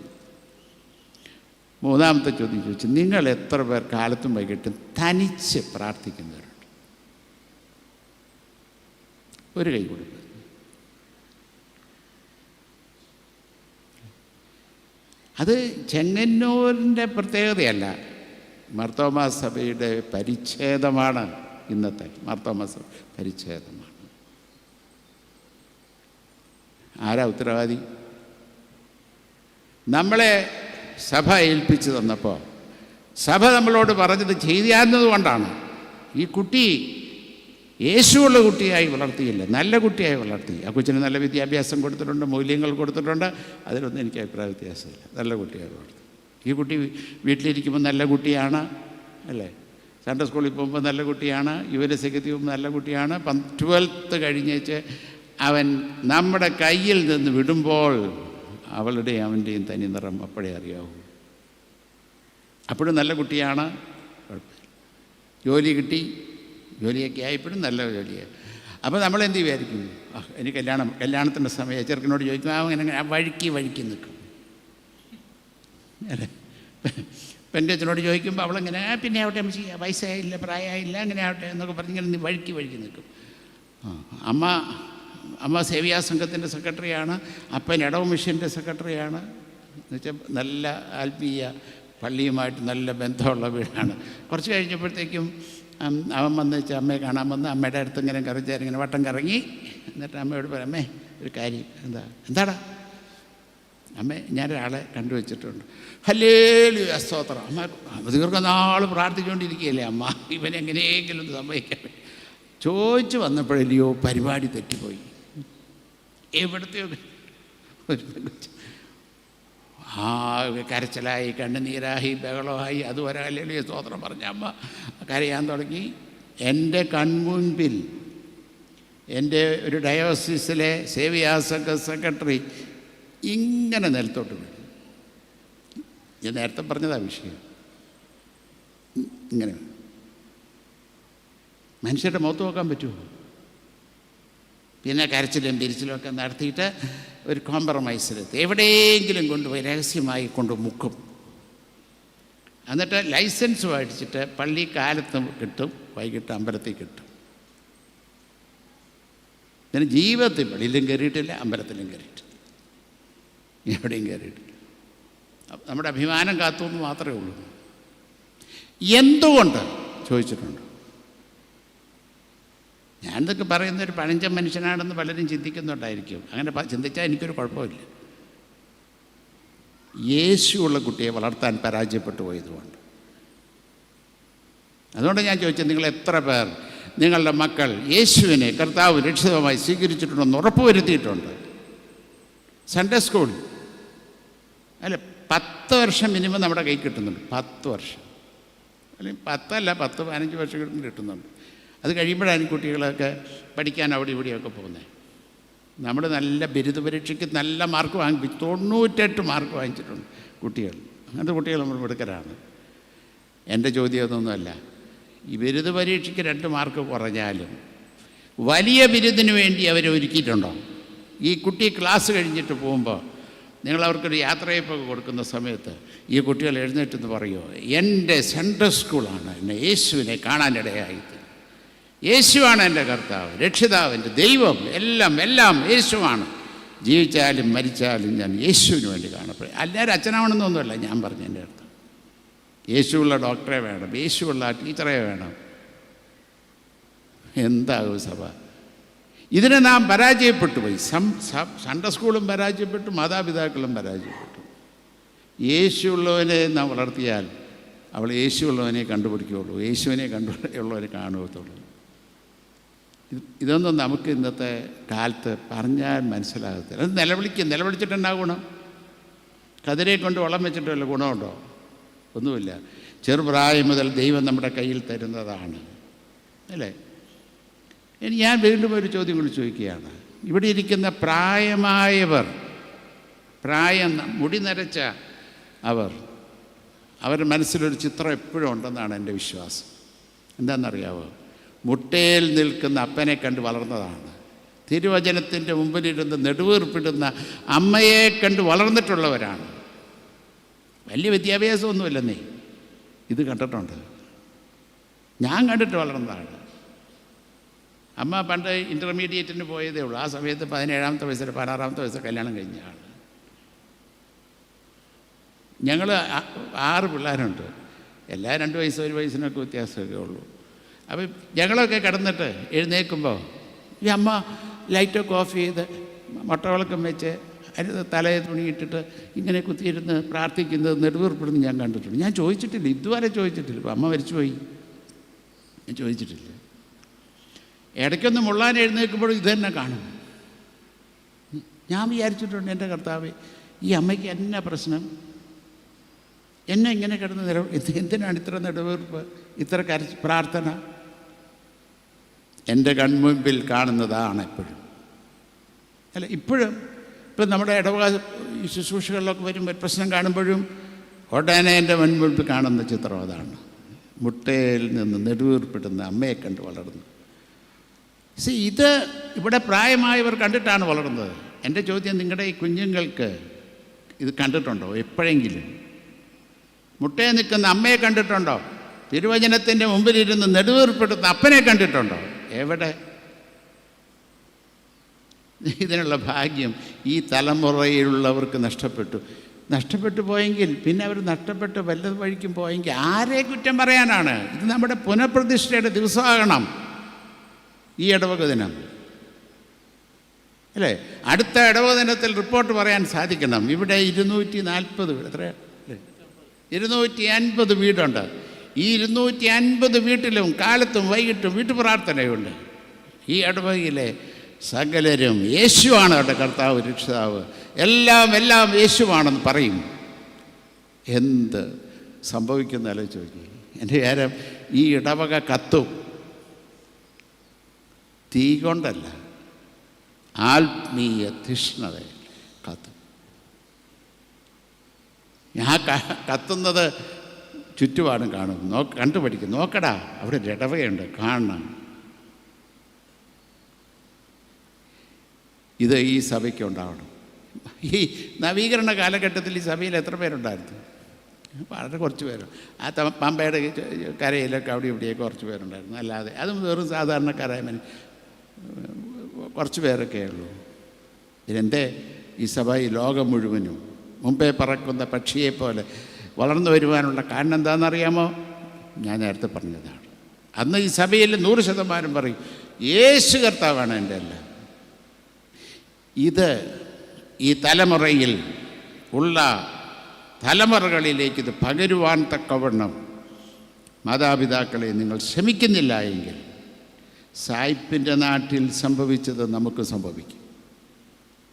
മൂന്നാമത്തെ ചോദ്യം ചോദിച്ചു, നിങ്ങൾ എത്ര പേർ കാലത്തും വൈകിട്ടും തനിച്ച് പ്രാർത്ഥിക്കുന്നവരുണ്ട്? ഒരു കൈ കൂടി പോയി. അത് ചെങ്ങന്നൂരിൻ്റെ പ്രത്യേകതയല്ല, മാർത്തോമാ സഭയുടെ പരിച്ഛേദമാണ്. ഇന്നത്തെ മാർത്തോമാ സഭ പരിച്ഛേദമാണ്. ആരാ ഉത്തരവാദി? നമ്മളെ സഭ ഏൽപ്പിച്ചു തന്നപ്പോൾ സഭ നമ്മളോട് പറഞ്ഞത് ചെയ്യാവുന്നതുകൊണ്ടാണ്. ഈ കുട്ടി യേശുവുള്ള കുട്ടിയായി വളർത്തിയില്ല, നല്ല കുട്ടിയായി വളർത്തി. ആ കൊച്ചിന് നല്ല വിദ്യാഭ്യാസം കൊടുത്തിട്ടുണ്ട്, മൂല്യങ്ങൾ കൊടുത്തിട്ടുണ്ട്. അതിലൊന്നും എനിക്ക് അഭിപ്രായ വ്യത്യാസമില്ല. നല്ല കുട്ടിയായി വളർത്തി. ഈ കുട്ടി വീട്ടിലിരിക്കുമ്പോൾ നല്ല കുട്ടിയാണ് അല്ലേ? സൺഡേ സ്കൂളിൽ പോകുമ്പോൾ നല്ല കുട്ടിയാണ്, യുവരസയ്ക്ക് പോകുമ്പോൾ നല്ല കുട്ടിയാണ്. 12th കഴിഞ്ഞേച്ച് അവൻ നമ്മുടെ കയ്യിൽ നിന്ന് വിടുമ്പോൾ അവളുടെയും അവൻ്റെയും തനി നിറം അപ്പോഴേ അറിയാവൂ. അപ്പോഴും നല്ല കുട്ടിയാണ്, കുഴപ്പമില്ല. ജോലി കിട്ടി, ജോലിയൊക്കെ ആയപ്പോഴും നല്ല ജോലിയാണ്. അപ്പോൾ നമ്മളെന്ത് വിചാരിക്കും? എനിക്ക് കല്യാണത്തിൻ്റെ സമയം ചെറുക്കനോട് ചോദിക്കും, അങ്ങനെ വഴിക്ക് നിൽക്കും അല്ലേ? പെൺകൊച്ചിനോട് ചോദിക്കുമ്പോൾ അവളെങ്ങനെ പിന്നെ ആവട്ടെ ചെയ്യാം, വയസ്സായില്ല, പ്രായമായില്ല, അങ്ങനെ ആവട്ടെ എന്നൊക്കെ പറഞ്ഞിങ്ങനെ വഴിക്ക് നിൽക്കും. അമ്മ സേവിയാ സംഘത്തിൻ്റെ സെക്രട്ടറിയാണ്, അപ്പൻ ഇടവ് മിഷൻ്റെ സെക്രട്ടറിയാണ്. എന്നുവെച്ചാൽ നല്ല ആത്മീയ പള്ളിയുമായിട്ട് നല്ല ബന്ധമുള്ള വീടാണ്. കുറച്ച് കഴിഞ്ഞപ്പോഴത്തേക്കും അവൻ വന്ന് വെച്ചാൽ അമ്മയെ കാണാൻ വന്ന് അമ്മയുടെ അടുത്ത് ഇങ്ങനെ ഇങ്ങനെ വട്ടം കറങ്ങി. എന്നിട്ട് അമ്മയോട് പറയാം, അമ്മേ ഒരു കാര്യം. എന്താടാ? അമ്മേ ഞാനൊരാളെ കണ്ടുവച്ചിട്ടുണ്ട്. ഹല്ലേലൂയ സ്തോത്രം. അമ്മ ദീർഘനാൾ പ്രാർത്ഥിച്ചുകൊണ്ടിരിക്കുകയല്ലേ അമ്മ, ഇവനെങ്ങനെയെങ്കിലും സംഭവിക്കാൻ വേണ്ടി. ചോദിച്ചു വന്നപ്പോഴല്ലയോ പരിപാടി തെറ്റിപ്പോയി. എവിടത്തെയോ ഒരു പെൺകൊച്ച് കരച്ചിലായി, കണ്ണുനീരായി, ബഹളമായി. അത് ഒരാളെ സ്തോത്രം പറഞ്ഞ അമ്മ കരയാൻ തുടങ്ങി. എൻ്റെ കൺമുൻപിൽ എൻ്റെ ഒരു ഡയോസിസിലെ സേവിയാസംഘ സെക്രട്ടറി ഇങ്ങനെ നിലത്തോട്ട് വീണു. ഞാൻ നേരത്തെ പറഞ്ഞതാ വിഷയം. ഇങ്ങനെ മനുഷ്യരുടെ മുഖത്ത് നോക്കാൻ പറ്റുമോ? പിന്നെ കരച്ചിലും പിരിച്ചിലും ഒക്കെ നടത്തിയിട്ട് ഒരു കോംപ്രമൈസിലെത്തി എവിടെയെങ്കിലും കൊണ്ടുപോയി രഹസ്യമായി കൊണ്ട് മുക്കും. എന്നിട്ട് ലൈസൻസ് മേടിച്ചിട്ട് പള്ളി കാലത്ത് കിട്ടും, വൈകിട്ട് അമ്പലത്തിൽ കിട്ടും. പിന്നെ ജീവിതത്തിൽ വെളിയിലും കയറിയിട്ടില്ല, അമ്പലത്തിലും കയറിയിട്ടില്ല, എവിടെയും കയറിയിട്ടില്ല. നമ്മുടെ അഭിമാനം കാത്തു എന്ന് മാത്രമേ ഉള്ളൂ. എന്തുകൊണ്ട് ചോദിച്ചിട്ടുണ്ട്. ഞാനിതൊക്കെ പറയുന്നൊരു പഴഞ്ചൻ മനുഷ്യനാണെന്ന് പലരും ചിന്തിക്കുന്നുണ്ടായിരിക്കും. അങ്ങനെ ചിന്തിച്ചാൽ എനിക്കൊരു കുഴപ്പമില്ല. യേശുവുള്ള കുട്ടിയെ വളർത്താൻ പരാജയപ്പെട്ടു പോയതുകൊണ്ട്. അതുകൊണ്ട് ഞാൻ ചോദിച്ചത്, നിങ്ങൾ എത്ര പേർ നിങ്ങളുടെ മക്കൾ യേശുവിനെ കർത്താവ് രക്ഷിതമായി സ്വീകരിച്ചിട്ടുണ്ടെന്ന് ഉറപ്പുവരുത്തിയിട്ടുണ്ട്? സൺഡേ സ്കൂൾ അല്ല, 10 വർഷം മിനിമം നമ്മുടെ കൈ കിട്ടുന്നുണ്ട്. 10 വർഷം, അല്ലെങ്കിൽ 10 അല്ല 10-15 വർഷം കിട്ടുന്നുണ്ട്. അത് കഴിയുമ്പോഴാണ് കുട്ടികളൊക്കെ പഠിക്കാൻ അവിടെ ഇവിടെയൊക്കെ പോകുന്നത്. നമ്മൾ നല്ല ബിരുദ പരീക്ഷയ്ക്ക് നല്ല മാർക്ക് 98 മാർക്ക് വാങ്ങിച്ചിട്ടുണ്ട് കുട്ടികൾ. അങ്ങനത്തെ കുട്ടികൾ നമ്മൾ മിടുക്കരാണ്. എൻ്റെ ചോദ്യം അതൊന്നുമല്ല. ഈ ബിരുദ പരീക്ഷയ്ക്ക് 2 മാർക്ക് കുറഞ്ഞാലും വലിയ ബിരുദിന് വേണ്ടി അവരെ ഒരുക്കിയിട്ടുണ്ടോ? ഈ കുട്ടി ക്ലാസ് കഴിഞ്ഞിട്ട് പോകുമ്പോൾ നിങ്ങളവർക്കൊരു യാത്രയപ്പൊക്കെ കൊടുക്കുന്ന സമയത്ത് ഈ കുട്ടികൾ എഴുന്നേറ്റെന്ന് പറയുമോ, എൻ്റെ സെൻട്രൽ സ്കൂളാണ് എന്നെ യേശുവിനെ കാണാനിടയായത്, യേശുവാണ് എൻ്റെ കർത്താവ്, രക്ഷിതാവ്, എൻ്റെ ദൈവം, എല്ലാം യേശുവാണ്, ജീവിച്ചാലും മരിച്ചാലും ഞാൻ യേശുവിന് വേണ്ടി കാണപ്പെടും. എല്ലാവരും അച്ഛനാവണമെന്നൊന്നുമല്ല ഞാൻ പറഞ്ഞു. എൻ്റെ അർത്ഥം യേശുവുള്ള ഡോക്ടറെ വേണം, യേശുവുള്ള ടീച്ചറെ വേണം. എന്താകും സഭ? ഇതിനെ നാം പരാജയപ്പെട്ടു പോയി. സൺഡേ സ്കൂളും പരാജയപ്പെട്ടു, മാതാപിതാക്കളും പരാജയപ്പെട്ടു. യേശുവുള്ളവനെ നാം വളർത്തിയാൽ അവൾ യേശുവുള്ളവനെ കണ്ടുപിടിക്കുകയുള്ളൂ, യേശുവിനെ ഉള്ളവനെ കാണുകയുള്ളൂ. ഇതൊന്നും നമുക്ക് ഇന്നത്തെ കാലത്ത് പറഞ്ഞാൽ മനസ്സിലാകത്തില്ല. അത് നിലവിളിച്ചിട്ടെന്നാ ഗുണം? കതിരെ കൊണ്ട് വളം വെച്ചിട്ട് വല്ല ഗുണമുണ്ടോ? ഒന്നുമില്ല. ചെറുപ്രായം മുതൽ ദൈവം നമ്മുടെ കയ്യിൽ തരുന്നതാണ്, അല്ലേ? ഇനി ഞാൻ വീണ്ടും ഒരു ചോദ്യം കൂടി ചോദിക്കുകയാണ്. ഇവിടെ ഇരിക്കുന്ന പ്രായമായവർ, മുടി നരച്ച അവരുടെ മനസ്സിലൊരു ചിത്രം എപ്പോഴും ഉണ്ടെന്നാണ് എൻ്റെ വിശ്വാസം. എന്താണെന്നറിയാവോ? മുട്ടയിൽ നിൽക്കുന്ന അപ്പനെ കണ്ട് വളർന്നതാണ്. തിരുവചനത്തിൻ്റെ മുമ്പിലിരുന്ന് നെടുവീർപ്പിടുന്ന അമ്മയെ കണ്ട് വളർന്നിട്ടുള്ളവരാണ്. വലിയ വിദ്യാഭ്യാസമൊന്നുമില്ലെന്നേ, ഇത് കണ്ടിട്ടുണ്ട്. ഞാൻ കണ്ടിട്ട് വളർന്നതാണ്. അമ്മ പണ്ട് ഇൻ്റർമീഡിയറ്റിന് പോയതേ ഉള്ളൂ. ആ സമയത്ത് 17-ാമത്തെ വയസ്സിൽ 16-ാമത്തെ വയസ്സിൽ കല്യാണം കഴിഞ്ഞ ആൾ. ഞങ്ങൾ 6 പിള്ളേരുണ്ട്. എല്ലാ 2 വയസ്സ് 1 വയസ്സിനൊക്കെ വ്യത്യാസമൊക്കെ ഉള്ളൂ. അപ്പം ഞങ്ങളൊക്കെ കിടന്നിട്ട് എഴുന്നേൽക്കുമ്പോൾ ഈ അമ്മ ലൈറ്റൊക്കെ ഓഫ് ചെയ്ത് മുട്ടവിളക്കം വെച്ച് അതിന് തലയെ തുണിയിട്ടിട്ട് ഇങ്ങനെ കുത്തിയിരുന്ന് പ്രാർത്ഥിക്കുന്നത് നെടുവീർപ്പെടുന്ന് ഞാൻ കണ്ടിട്ടുണ്ട്. ഞാൻ ചോദിച്ചിട്ടില്ല, ഇതുവരെ ചോദിച്ചിട്ടില്ല. ഇപ്പം അമ്മ മരിച്ചുപോയി, ഞാൻ ചോദിച്ചിട്ടില്ല. ഇടയ്ക്കൊന്ന് മുള്ളാൻ എഴുന്നേൽക്കുമ്പോഴും ഇത് തന്നെ കാണും. ഞാൻ വിചാരിച്ചിട്ടുണ്ട്, എൻ്റെ കർത്താവേ, ഈ അമ്മയ്ക്ക് എന്നാ പ്രശ്നം? എന്നെ ഇങ്ങനെ കിടന്ന് എന്തിനാണ് ഇത്ര നെടുവീർപ്പ്, ഇത്ര പ്രാർത്ഥന? എൻ്റെ കൺമുമ്പിൽ കാണുന്നതാണ് എപ്പോഴും, അല്ല ഇപ്പോഴും. ഇപ്പം നമ്മുടെ ഇടവക ശുശ്രൂഷകളിലൊക്കെ വരുമ്പോൾ പ്രശ്നം കാണുമ്പോഴും ഉടനെ എൻ്റെ മുൻപിൽ കാണുന്ന ചിത്രം അതാണ്. മുട്ടയിൽ നിന്ന് നെടുവീർപ്പിടുന്ന അമ്മയെ കണ്ട് വളർന്നു. ഇത് ഇവിടെ പ്രായമായവർ കണ്ടിട്ടാണ് വളർന്നത്. എൻ്റെ ചോദ്യം, നിങ്ങളുടെ ഈ കുഞ്ഞുങ്ങൾക്ക് ഇത് കണ്ടിട്ടുണ്ടോ എപ്പോഴെങ്കിലും? മുട്ടയെ നിൽക്കുന്ന അമ്മയെ കണ്ടിട്ടുണ്ടോ? തിരുവചനത്തിൻ്റെ മുമ്പിലിരുന്ന് നെടുവീർപ്പെടുന്ന അപ്പനെ കണ്ടിട്ടുണ്ടോ? എവിടെ? ഇതിനുള്ള ഭാഗ്യം ഈ തലമുറയിലുള്ളവർക്ക് നഷ്ടപ്പെട്ടു പോയെങ്കിൽ, പിന്നെ അവർ നഷ്ടപ്പെട്ട് വല്ല വഴിക്കും പോയെങ്കിൽ ആരെ കുറ്റം പറയാനാണ്? ഇത് നമ്മുടെ പുനഃപ്രതിഷ്ഠയുടെ ദിവസമാകണം ഈ ഇടവക ദിനം, അല്ലേ? അടുത്ത ഇടവക ദിനത്തിൽ റിപ്പോർട്ട് പറയാൻ സാധിക്കണം. ഇവിടെ 240 എത്രയാണ്? 250 വീടുണ്ട്. ഈ 250 വീട്ടിലും കാലത്തും വൈകിട്ടും വീട്ടുപ്രാർത്ഥനയുണ്ട്. ഈ ഇടവകയിലെ സകലരും യേശുവാണ് അവരുടെ കർത്താവ്, രക്ഷിതാവ്, എല്ലാം യേശുവാണെന്ന് പറയും. എന്ത് സംഭവിക്കുന്നല്ലോ ചോദിക്കും. എൻ്റെ കാര്യം, ഈ ഇടവക കത്തും. തീ കൊണ്ടല്ല, ആത്മീയ തൃഷ്ണത കത്തും. ഞാൻ കത്തുന്നത് ചുറ്റുപാടും കാണും, കണ്ടുപിടിക്കും. നോക്കടാ, അവിടെ ഒരു ഇടവകയുണ്ട്, കാണണം. ഇത് ഈ സഭയ്ക്ക് ഉണ്ടാവണം. ഈ നവീകരണ കാലഘട്ടത്തിൽ ഈ സഭയിൽ എത്ര പേരുണ്ടായിരുന്നു? വളരെ കുറച്ച് പേര്. ആ പമ്പയുടെ കരയിലൊക്കെ അവിടെ ഇവിടെയൊക്കെ കുറച്ച് പേരുണ്ടായിരുന്നു. അല്ലാതെ അതും വെറും സാധാരണക്കാരായ കുറച്ച് പേരൊക്കെ ഉള്ളൂ. ഇതിനെന്തേ ഈ സഭ ഈ ലോകം മുഴുവനും മുമ്പേ പറക്കുന്ന പക്ഷിയെപ്പോലെ വളർന്നു വരുവാനുള്ള കാരണം എന്താണെന്നറിയാമോ? ഞാൻ നേരത്തെ പറഞ്ഞതാണ്. അന്ന് ഈ സഭയിൽ 100% പറയും യേശു കർത്താവാണ് എൻ്റെ എല്ലാം. ഇത് ഈ തലമുറയിൽ ഉള്ള തലമുറകളിലേക്ക് ഇത് പകരുവാൻ തക്കവണ്ണം മാതാപിതാക്കളെ നിങ്ങൾ ശ്രമിക്കുന്നില്ല എങ്കിൽ സായിപ്പിൻ്റെ നാട്ടിൽ സംഭവിച്ചത് നമുക്ക് സംഭവിക്കും.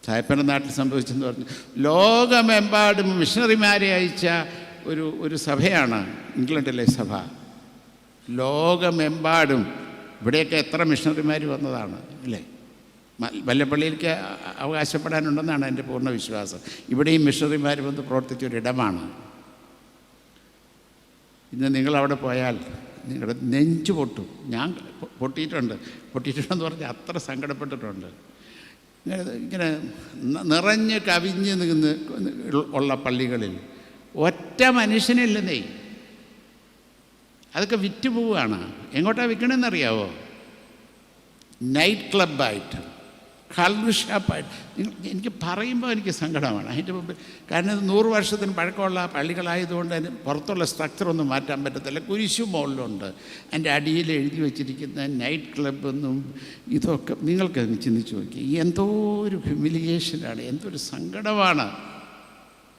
സായിപ്പിൻ്റെ നാട്ടിൽ സംഭവിച്ചെന്ന് പറഞ്ഞു ലോകമെമ്പാടും മിഷണറിമാരെ അയച്ച ഒരു സഭയാണ് ഇംഗ്ലണ്ടിലെ സഭ. ലോകമെമ്പാടും ഇവിടെയൊക്കെ എത്ര മിഷണറിമാർ വന്നതാണ് അല്ലേ? വല്ലപ്പള്ളിയിലേക്ക് അവകാശപ്പെടാനുണ്ടെന്നാണ് എൻ്റെ പൂർണ്ണ വിശ്വാസം. ഇവിടെയും മിഷണറിമാർ വന്ന് പ്രവർത്തിച്ചൊരിടമാണ്. ഇന്ന് നിങ്ങളവിടെ പോയാൽ നിങ്ങളുടെ നെഞ്ച് പൊട്ടും. ഞാൻ പൊട്ടിയിട്ടുണ്ടെന്ന് പറഞ്ഞാൽ അത്ര സങ്കടപ്പെട്ടിട്ടുണ്ട്. ഇങ്ങനെ നിറഞ്ഞ് കവിഞ്ഞ് നിന്ന് ഉള്ള പള്ളികളിൽ ഒറ്റ മനുഷ്യനില്ലെന്നേ. അതൊക്കെ വിറ്റ് പോവുകയാണ്. എങ്ങോട്ടാണ് വിൽക്കണമെന്നറിയാവോ? നൈറ്റ് ക്ലബ്ബായിട്ട്, കള്ള് ഷാപ്പായിട്ട്. എനിക്ക് പറയുമ്പോൾ എനിക്ക് സങ്കടമാണ് അതിൻ്റെ മുമ്പ്. കാരണം ഇത് 100 വർഷത്തിന് പഴക്കമുള്ള പള്ളികളായതുകൊണ്ട് അതിന് പുറത്തുള്ള സ്ട്രക്ചറൊന്നും മാറ്റാൻ പറ്റത്തില്ല. കുരിശു മുകളിലുണ്ട്. അതിൻ്റെ അടിയിൽ എഴുതി വച്ചിരിക്കുന്ന നൈറ്റ് ക്ലബ്ബെന്നും ഇതൊക്കെ നിങ്ങൾക്ക് ചിന്തിച്ച് നോക്കി. എന്തോ ഒരു ഹ്യൂമിലിയേഷനാണ്, എന്തൊരു സങ്കടമാണ്.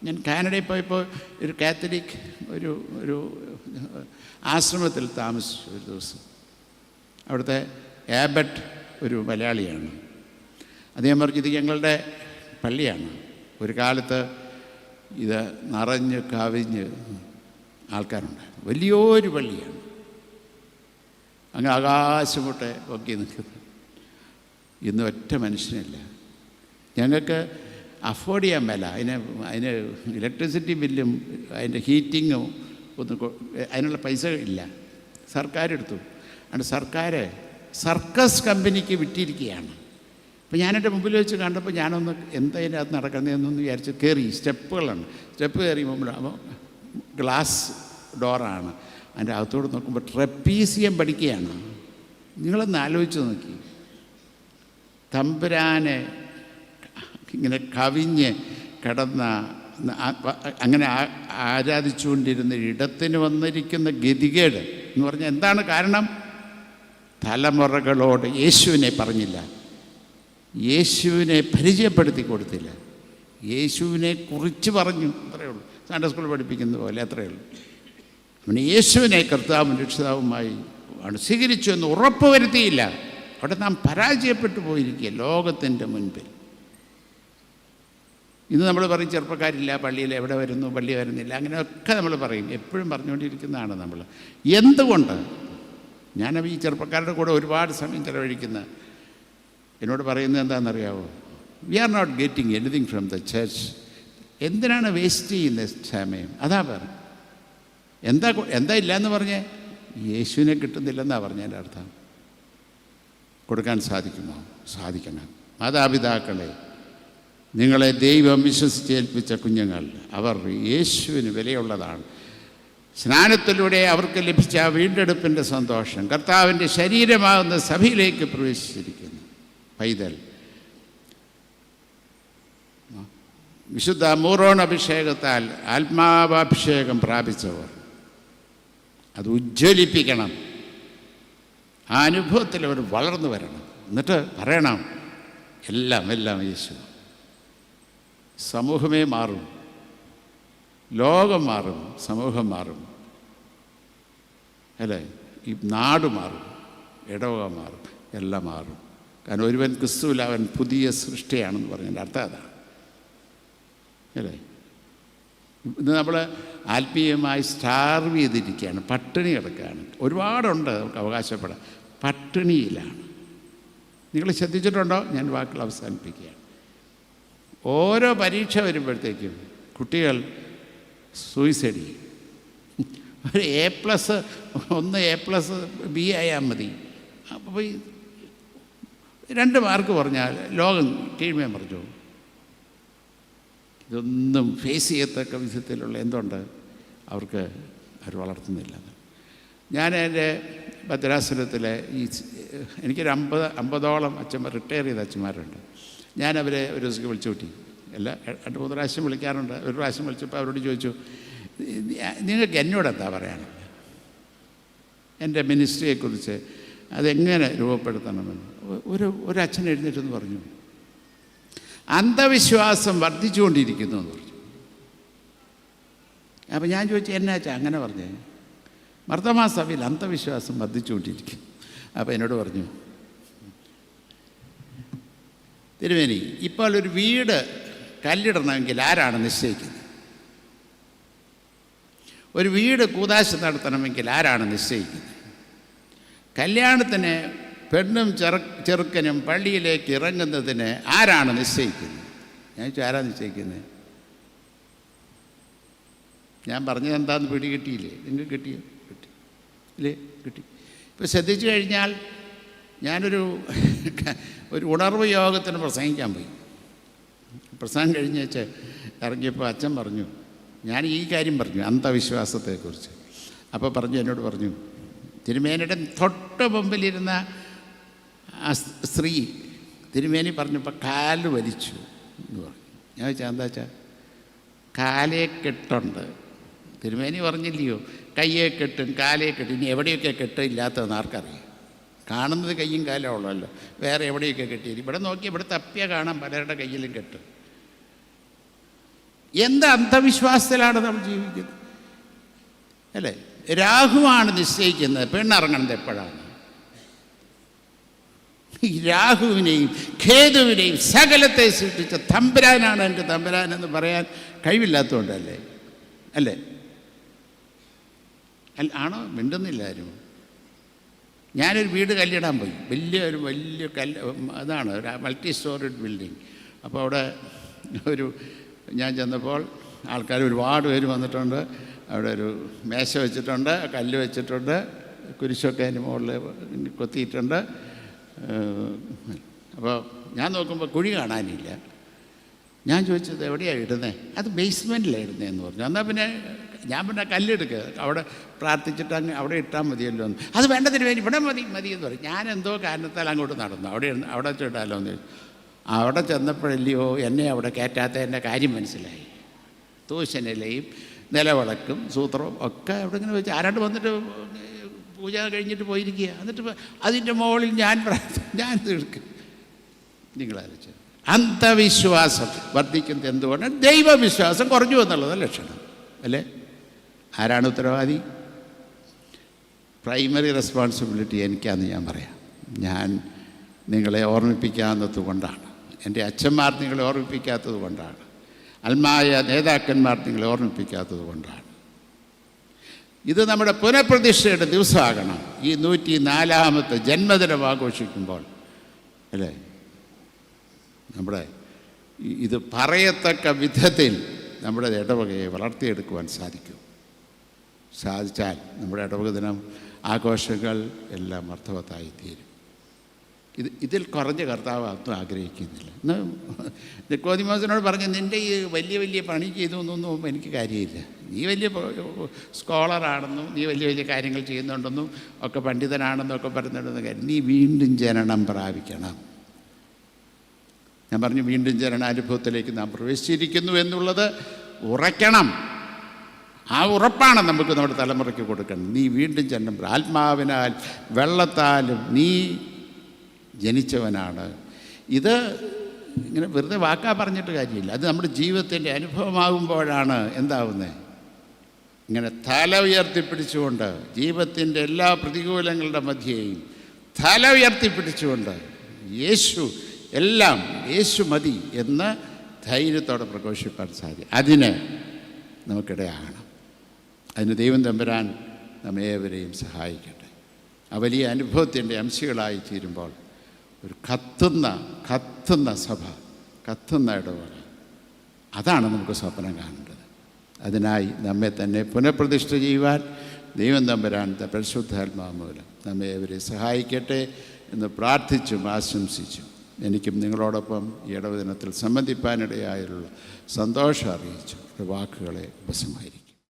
ഞാൻ കാനഡയിൽ പോയപ്പോൾ ഒരു കാത്തലിക് ഒരു ആശ്രമത്തിൽ താമസിച്ചു ഒരു ദിവസം. അവിടുത്തെ ആബട്ട് ഒരു മലയാളിയാണ്. അദ്ദേഹം പറഞ്ഞു ഇത് ഞങ്ങളുടെ പള്ളിയാണ്. ഒരു കാലത്ത് ഇത് നിറഞ്ഞ് കവിഞ്ഞ് ആൾക്കാരുണ്ട്. വലിയൊരു പള്ളിയാണ്. അങ്ങ് ആകാശം മുട്ടെ പൊക്കി നിൽക്കുന്നത്. ഇന്ന് ഒറ്റ മനുഷ്യനില്ല. ഞങ്ങൾക്ക് അഫോർഡ് ചെയ്യാൻ മേല. അതിന് ഇലക്ട്രിസിറ്റി ബില്ലും അതിൻ്റെ ഹീറ്റിങ്ങും അതിനുള്ള പൈസ ഇല്ല. സർക്കാർ എടുത്തു. അതുകൊണ്ട് സർക്കാർ സർക്കസ് കമ്പനിക്ക് വിട്ടിരിക്കുകയാണ്. അപ്പോൾ ഞാനെൻ്റെ മുമ്പിൽ വെച്ച് കണ്ടപ്പോൾ ഞാനൊന്ന് എന്താ അതിനകത്ത് നടക്കുന്നതെന്നൊന്ന് വിചാരിച്ച് കയറി. സ്റ്റെപ്പുകളാണ്. സ്റ്റെപ്പ് കയറി മുമ്പിൽ അപ്പോൾ ഗ്ലാസ് ഡോറാണ്. അതിൻ്റെ അകത്തോട് നോക്കുമ്പോൾ ട്രപ്പീസിയം പഠിക്കുകയാണ്. നിങ്ങളൊന്ന് ആലോചിച്ച് നോക്കി. തമ്പുരാനെ ഇങ്ങനെ കവിഞ്ഞ് കിടന്ന അങ്ങനെ ആരാധിച്ചുകൊണ്ടിരുന്ന ഇടത്തിന് വന്നിരിക്കുന്ന ഗതികേട് എന്ന് പറഞ്ഞാൽ എന്താണ് കാരണം? തലമുറകളോട് യേശുവിനെ പറഞ്ഞില്ല, യേശുവിനെ പരിചയപ്പെടുത്തി കൊടുത്തില്ല, യേശുവിനെ കുറിച്ച് പറഞ്ഞു. അത്രയേ ഉള്ളൂ. സൺഡേ സ്കൂൾ പഠിപ്പിക്കുന്ന പോലെ അത്രയേ ഉള്ളൂ. അവന് യേശുവിനെ കർത്താവും രക്ഷിതാവുമായി സ്വീകരിച്ചു എന്ന് ഉറപ്പ് വരുത്തിയില്ല. അവിടെ നാം പരാജയപ്പെട്ടു പോയിരിക്കുക ലോകത്തിൻ്റെ മുൻപിൽ. ഇന്ന് നമ്മൾ പറയും ചെറുപ്പക്കാരില്ല, പള്ളിയിൽ എവിടെ വരുന്നു, പള്ളി വരുന്നില്ല, അങ്ങനെയൊക്കെ നമ്മൾ പറയും. എപ്പോഴും പറഞ്ഞുകൊണ്ടിരിക്കുന്നതാണ് നമ്മൾ. എന്തുകൊണ്ട്? ഞാൻ ഈ ചെറുപ്പക്കാരുടെ കൂടെ ഒരുപാട് സമയം ചിലവഴിക്കുന്ന എന്നോട് പറയുന്നത് എന്താണെന്നറിയാവോ? We are not getting anything from the church. എന്തിനാണ് വേസ്റ്റ് ചെയ്യുന്ന സമയം? അതാ പറഞ്ഞു. എന്താ ഇല്ലയെന്ന് പറഞ്ഞേ? യേശുവിനെ കിട്ടുന്നില്ലെന്നാണ് പറഞ്ഞതിൻ്റെ അർത്ഥം. കൊടുക്കാൻ സാധിക്കുമോ? സാധിക്കണം. മാതാപിതാക്കളെ, നിങ്ങളെ ദൈവം വിശ്വസിച്ചേൽപ്പിച്ച കുഞ്ഞുങ്ങൾ, അവർ യേശുവിന് വിലയുള്ളതാണ്. സ്നാനത്തിലൂടെ അവർക്ക് ലഭിച്ച വീണ്ടെടുപ്പിൻ്റെ സന്തോഷം കർത്താവിൻ്റെ ശരീരമാകുന്ന സഭയിലേക്ക് പ്രവേശിച്ചിരിക്കുന്നു. പൈതൽ വിശുദ്ധ മൂറോൺ അഭിഷേകത്താൽ ആത്മാവാഭിഷേകം പ്രാപിച്ചവർ അത് ഉജ്ജ്വലിപ്പിക്കണം. ആ അനുഭവത്തിൽ അവർ വളർന്നു വരണം. എന്നിട്ട് പറയണം എല്ലാം യേശു. സമൂഹമേ മാറും, ലോകം മാറും, സമൂഹം മാറും അല്ലേ? ഈ നാട് മാറും, ഇടവക മാറും, എല്ലാം മാറും. കാരണം ഒരുവൻ ക്രിസ്തുവിൽ അവൻ പുതിയ സൃഷ്ടിയാണെന്ന് പറഞ്ഞതിൻ്റെ അർത്ഥം അതാണ് അല്ലേ? ഇന്ന് നമ്മൾ ആത്മീയമായി സ്റ്റാർവ് ചെയ്തിരിക്കുകയാണ്, പട്ടിണി കിടക്കുകയാണ്. ഒരുപാടുണ്ട് നമുക്ക് അവകാശപ്പെടാൻ. പട്ടിണിയിലാണ്. നിങ്ങൾ ശ്രദ്ധിച്ചിട്ടുണ്ടോ? ഞാൻ വാക്കുകൾ അവസാനിപ്പിക്കുകയാണ്. ഓരോ പരീക്ഷ വരുമ്പോഴത്തേക്കും കുട്ടികൾ സൂയിസൈഡ് ചെയ്യും. ഒരു A+, B ആയാൽ മതി. അപ്പോൾ 2 മാർക്ക് പറഞ്ഞാൽ ലോകം കീഴ്മേ പറഞ്ഞു. ഇതൊന്നും ഫേസ് ചെയ്യത്തക്ക വിധത്തിലുള്ള എന്തുണ്ട് അവർ വളർത്തുന്നില്ല. ഞാൻ എൻ്റെ ഭദ്രാസനത്തിലെ എനിക്കൊരു 50ഓളം അച്ഛന്മാർ, റിട്ടയർ ചെയ്ത അച്ഛന്മാരുണ്ട്. ഞാനവരെ ഒരു ദിവസം വിളിച്ചു കൂട്ടി. 2-3 പ്രാവശ്യം വിളിക്കാറുണ്ട്. ഒരു പ്രാവശ്യം വിളിച്ചപ്പോൾ അവരോട് ചോദിച്ചു, നിങ്ങൾക്ക് എന്നോട് എന്താ പറയാനുള്ളത്, എൻ്റെ മിനിസ്ട്രിയെക്കുറിച്ച് അതെങ്ങനെ രൂപപ്പെടുത്തണമെന്ന്. ഒരു അച്ഛൻ എഴുന്നേറ്റെന്ന് പറഞ്ഞു, അന്ധവിശ്വാസം വർദ്ധിച്ചുകൊണ്ടിരിക്കുന്നു എന്ന് പറഞ്ഞു. അപ്പോൾ ഞാൻ ചോദിച്ചു, എന്നാ അച്ഛാ അങ്ങനെ പറഞ്ഞേ? മർദ്ദമാ സഭയിൽ അന്ധവിശ്വാസം വർദ്ധിച്ചുകൊണ്ടിരിക്കും. അപ്പോൾ എന്നോട് പറഞ്ഞു, തിരുമേനി, ഇപ്പോൾ ഒരു വീട് കല്ലിടണമെങ്കിൽ ആരാണ് നിശ്ചയിക്കുന്നത്? ഒരു വീട് കൂദാശ നടത്തണമെങ്കിൽ ആരാണ് നിശ്ചയിക്കുന്നത്? കല്യാണത്തിന് പെണ്ണും ചെറുക്കനും പള്ളിയിലേക്ക് ഇറങ്ങുന്നതിന് ആരാണ് നിശ്ചയിക്കുന്നത്? ഞാൻ ചോദിച്ചു, ആരാണ് നിശ്ചയിക്കുന്നത്? ഞാൻ പറഞ്ഞത് എന്താണെന്ന് പിടി കിട്ടിയില്ലേ? നിങ്ങൾക്ക് കിട്ടിയോ? കിട്ടി ഇല്ലേ? കിട്ടി. ഇപ്പോൾ ശ്രദ്ധിച്ചു കഴിഞ്ഞാൽ ഞാനൊരു ഉണർവ് യോഗത്തിന് പ്രസംഗിക്കാൻ പോയി. പ്രസംഗം കഴിഞ്ഞ് വെച്ച് ഇറങ്ങിയപ്പോൾ അച്ഛൻ പറഞ്ഞു, ഞാൻ ഈ കാര്യം പറഞ്ഞു, അന്ധവിശ്വാസത്തെക്കുറിച്ച്. അപ്പോൾ എന്നോട് പറഞ്ഞു, തിരുമേനിയുടെ തൊട്ട് മുമ്പിലിരുന്ന ആ സ്ത്രീ തിരുമേനി പറഞ്ഞപ്പോൾ കാല് വലിച്ചു എന്ന് പറഞ്ഞു. ഞാൻ ചോദിച്ചാൽ എന്താ വെച്ചാൽ, കാലേ കെട്ടുണ്ട്. തിരുമേനി പറഞ്ഞില്ലയോ, കയ്യെ കെട്ടും കാലേ കെട്ടും. ഇനി എവിടെയൊക്കെ കെട്ടില്ലാത്തതെന്ന് ആർക്കറിയാം? കാണുന്നത് കയ്യും കാലും ഉള്ളല്ലോ, വേറെ എവിടെയൊക്കെ കെട്ടിയിരിക്കും. ഇവിടെ നോക്കി ഇവിടെ തപ്പിയ കാണാം പലരുടെ കയ്യിലും കെട്ട്. എന്ത് അന്ധവിശ്വാസത്തിലാണ് നമ്മൾ ജീവിക്കുന്നത് അല്ലേ? രാഹുവാണ് നിശ്ചയിക്കുന്നത് പെണ്ണിറങ്ങുന്നത് എപ്പോഴാണ്. രാഹുവിനെയും ഖേതുവിനെയും സകലത്തെ സൃഷ്ടിച്ച തമ്പുരാനാണ് എൻ്റെ തമ്പുരാൻ എന്ന് പറയാൻ കഴിവില്ലാത്തതുകൊണ്ടല്ലേ? അല്ലേ? ആണോ? മിണ്ടുന്നില്ലാരും. ഞാനൊരു വീട് കല്ലിടാൻ പോയി. വലിയ അതാണ് ഒരു മൾട്ടി സ്റ്റോറിഡ് ബിൽഡിങ്. അപ്പോൾ അവിടെ ഞാൻ ചെന്നപ്പോൾ ആൾക്കാർ ഒരുപാട് പേര് വന്നിട്ടുണ്ട്. അവിടെ ഒരു മേശ വെച്ചിട്ടുണ്ട്, കല്ല് വെച്ചിട്ടുണ്ട്, കുരിശൊക്കെ അതിന് മുകളിൽ കൊത്തിയിട്ടുണ്ട്. അപ്പോൾ ഞാൻ നോക്കുമ്പോൾ കുഴി കാണാനില്ല. ഞാൻ ചോദിച്ചത് എവിടെയാണ് ഇടുന്നത്? അത് ബേസ്മെൻറ്റിലാണ് ഇടുന്നതെന്ന് പറഞ്ഞു. എന്നാൽ പിന്നെ ഞാൻ കല്ലെടുക്കുക, അവിടെ പ്രാർത്ഥിച്ചിട്ട് അങ്ങ് അവിടെ ഇട്ടാൽ മതിയല്ലോ എന്ന്. അത് വേണ്ടതിന് വേണ്ടി ഇവിടെ മതി എന്ന് പറയും. ഞാൻ എന്തോ കാരണത്താൽ അങ്ങോട്ട് നടന്നു. അവിടെ ഇട്ടാലോ എന്ന് ചോദിച്ചു. അവിടെ ചെന്നപ്പോഴല്ലയോ എന്നെ അവിടെ കയറ്റാത്തതിൻ്റെ കാര്യം മനസ്സിലായി. തൂശനിലയും നിലവിളക്കും സൂത്രവും ഒക്കെ അവിടെ ഇങ്ങനെ വെച്ച് ആരാണ്ട് വന്നിട്ട് പൂജ കഴിഞ്ഞിട്ട് പോയിരിക്കുക. എന്നിട്ട് അതിൻ്റെ മുകളിൽ ഞാൻ തീർക്കും. നിങ്ങളാലോചിച്ചു, അന്ധവിശ്വാസം വർദ്ധിക്കുന്നത് എന്തുകൊണ്ട്? ദൈവവിശ്വാസം കുറഞ്ഞു എന്നുള്ളത് ലക്ഷണം അല്ലേ? ആരാണ് ഉത്തരവാദി? പ്രൈമറി റെസ്പോൺസിബിലിറ്റി എനിക്കാന്ന് ഞാൻ പറയാം. ഞാൻ നിങ്ങളെ ഓർമ്മിപ്പിക്കാത്തത് കൊണ്ടാണ്, എൻ്റെ അച്ഛന്മാർ നിങ്ങളെ ഓർമ്മിപ്പിക്കാത്തത് കൊണ്ടാണ്, ആത്മായ നേതാക്കന്മാർ നിങ്ങളെ ഓർമ്മിപ്പിക്കാത്തത് കൊണ്ടാണ്. ഇത് നമ്മുടെ പുനഃപ്രതിഷ്ഠയുടെ ദിവസമാകണം. ഈ 104ാമത്തെ ജന്മദിനം ആഘോഷിക്കുമ്പോൾ അല്ലേ, നമ്മുടെ ഇത് പറയത്തക്ക വിധത്തിൽ നമ്മുടെ ഇടവകയെ വളർത്തിയെടുക്കുവാൻ സാധിച്ചാൽ നമ്മുടെ ഇടവക ദിനം ആഘോഷങ്ങൾ എല്ലാം അർത്ഥവത്തായി തീരും. ഇതിൽ കുറഞ്ഞ കർത്താവ് അർത്ഥം ആഗ്രഹിക്കുന്നില്ല. നിക്കോദിമോസിനോട് പറഞ്ഞു, നിൻ്റെ ഈ വലിയ പണി ചെയ്തൊന്നും എനിക്ക് കാര്യമില്ല. നീ വലിയ സ്കോളറാണെന്നും നീ വലിയ കാര്യങ്ങൾ ചെയ്യുന്നുണ്ടെന്നും ഒക്കെ പണ്ഡിതനാണെന്നും ഒക്കെ പറയുന്നുണ്ടെന്ന കാര്യം, നീ വീണ്ടും ജനനം പ്രാപിക്കണം. ഞാൻ പറഞ്ഞു, വീണ്ടും ജനനാനുഭവത്തിലേക്ക് നാം പ്രവേശിച്ചിരിക്കുന്നു എന്നുള്ളത് ഉറയ്ക്കണം. ആ ഉറപ്പാണ് നമുക്ക് നമ്മുടെ തലമുറയ്ക്ക് കൊടുക്കണം. നീ വീണ്ടും ജനനം, ആത്മാവിനാൽ വെള്ളത്താലും നീ ജനിച്ചവനാണ്. ഇത് ഇങ്ങനെ വെറുതെ വാക്കാ പറഞ്ഞിട്ട് കാര്യമില്ല. അത് നമ്മുടെ ജീവിതത്തിൻ്റെ അനുഭവമാകുമ്പോഴാണ് എന്താവുന്നത്. ഇങ്ങനെ തല ഉയർത്തിപ്പിടിച്ചുകൊണ്ട് ജീവിതത്തിൻ്റെ എല്ലാ പ്രതികൂലങ്ങളുടെ മധ്യേയും തല ഉയർത്തിപ്പിടിച്ചുകൊണ്ട് യേശു മതി എന്ന് ധൈര്യത്തോടെ പ്രഘോഷിപ്പാൻ സാധിക്കും. അതിന് നമുക്കിടയാകണം. അതിന് ദൈവം തമ്പുരാൻ നമ്മേവരെയും സഹായിക്കട്ടെ. ആ വലിയ അനുഭവത്തിൻ്റെ അംശങ്ങളായി തീരുമ്പോൾ ഒരു കത്തുന്ന സഭ, കത്തുന്ന ഇടവക, അതാണ് നമുക്ക് സ്വപ്നം കാണേണ്ടത്. അതിനായി നമ്മെ തന്നെ പുനഃപ്രതിഷ്ഠ ചെയ്യുവാൻ ദൈവം തമ്പുരാൻ പരിശുദ്ധാത്മാവ് മൂലം നമ്മെ അവരെ സഹായിക്കട്ടെ എന്ന് പ്രാർത്ഥിച്ചും ആശംസിച്ചും എനിക്കും നിങ്ങളോടൊപ്പം ഈ ഇടവദിനത്തിൽ സംബന്ധിപ്പാനിടയായുള്ള സന്തോഷം അറിയിച്ചു വാക്കുകളെ ഉപസംഹരിക്കും.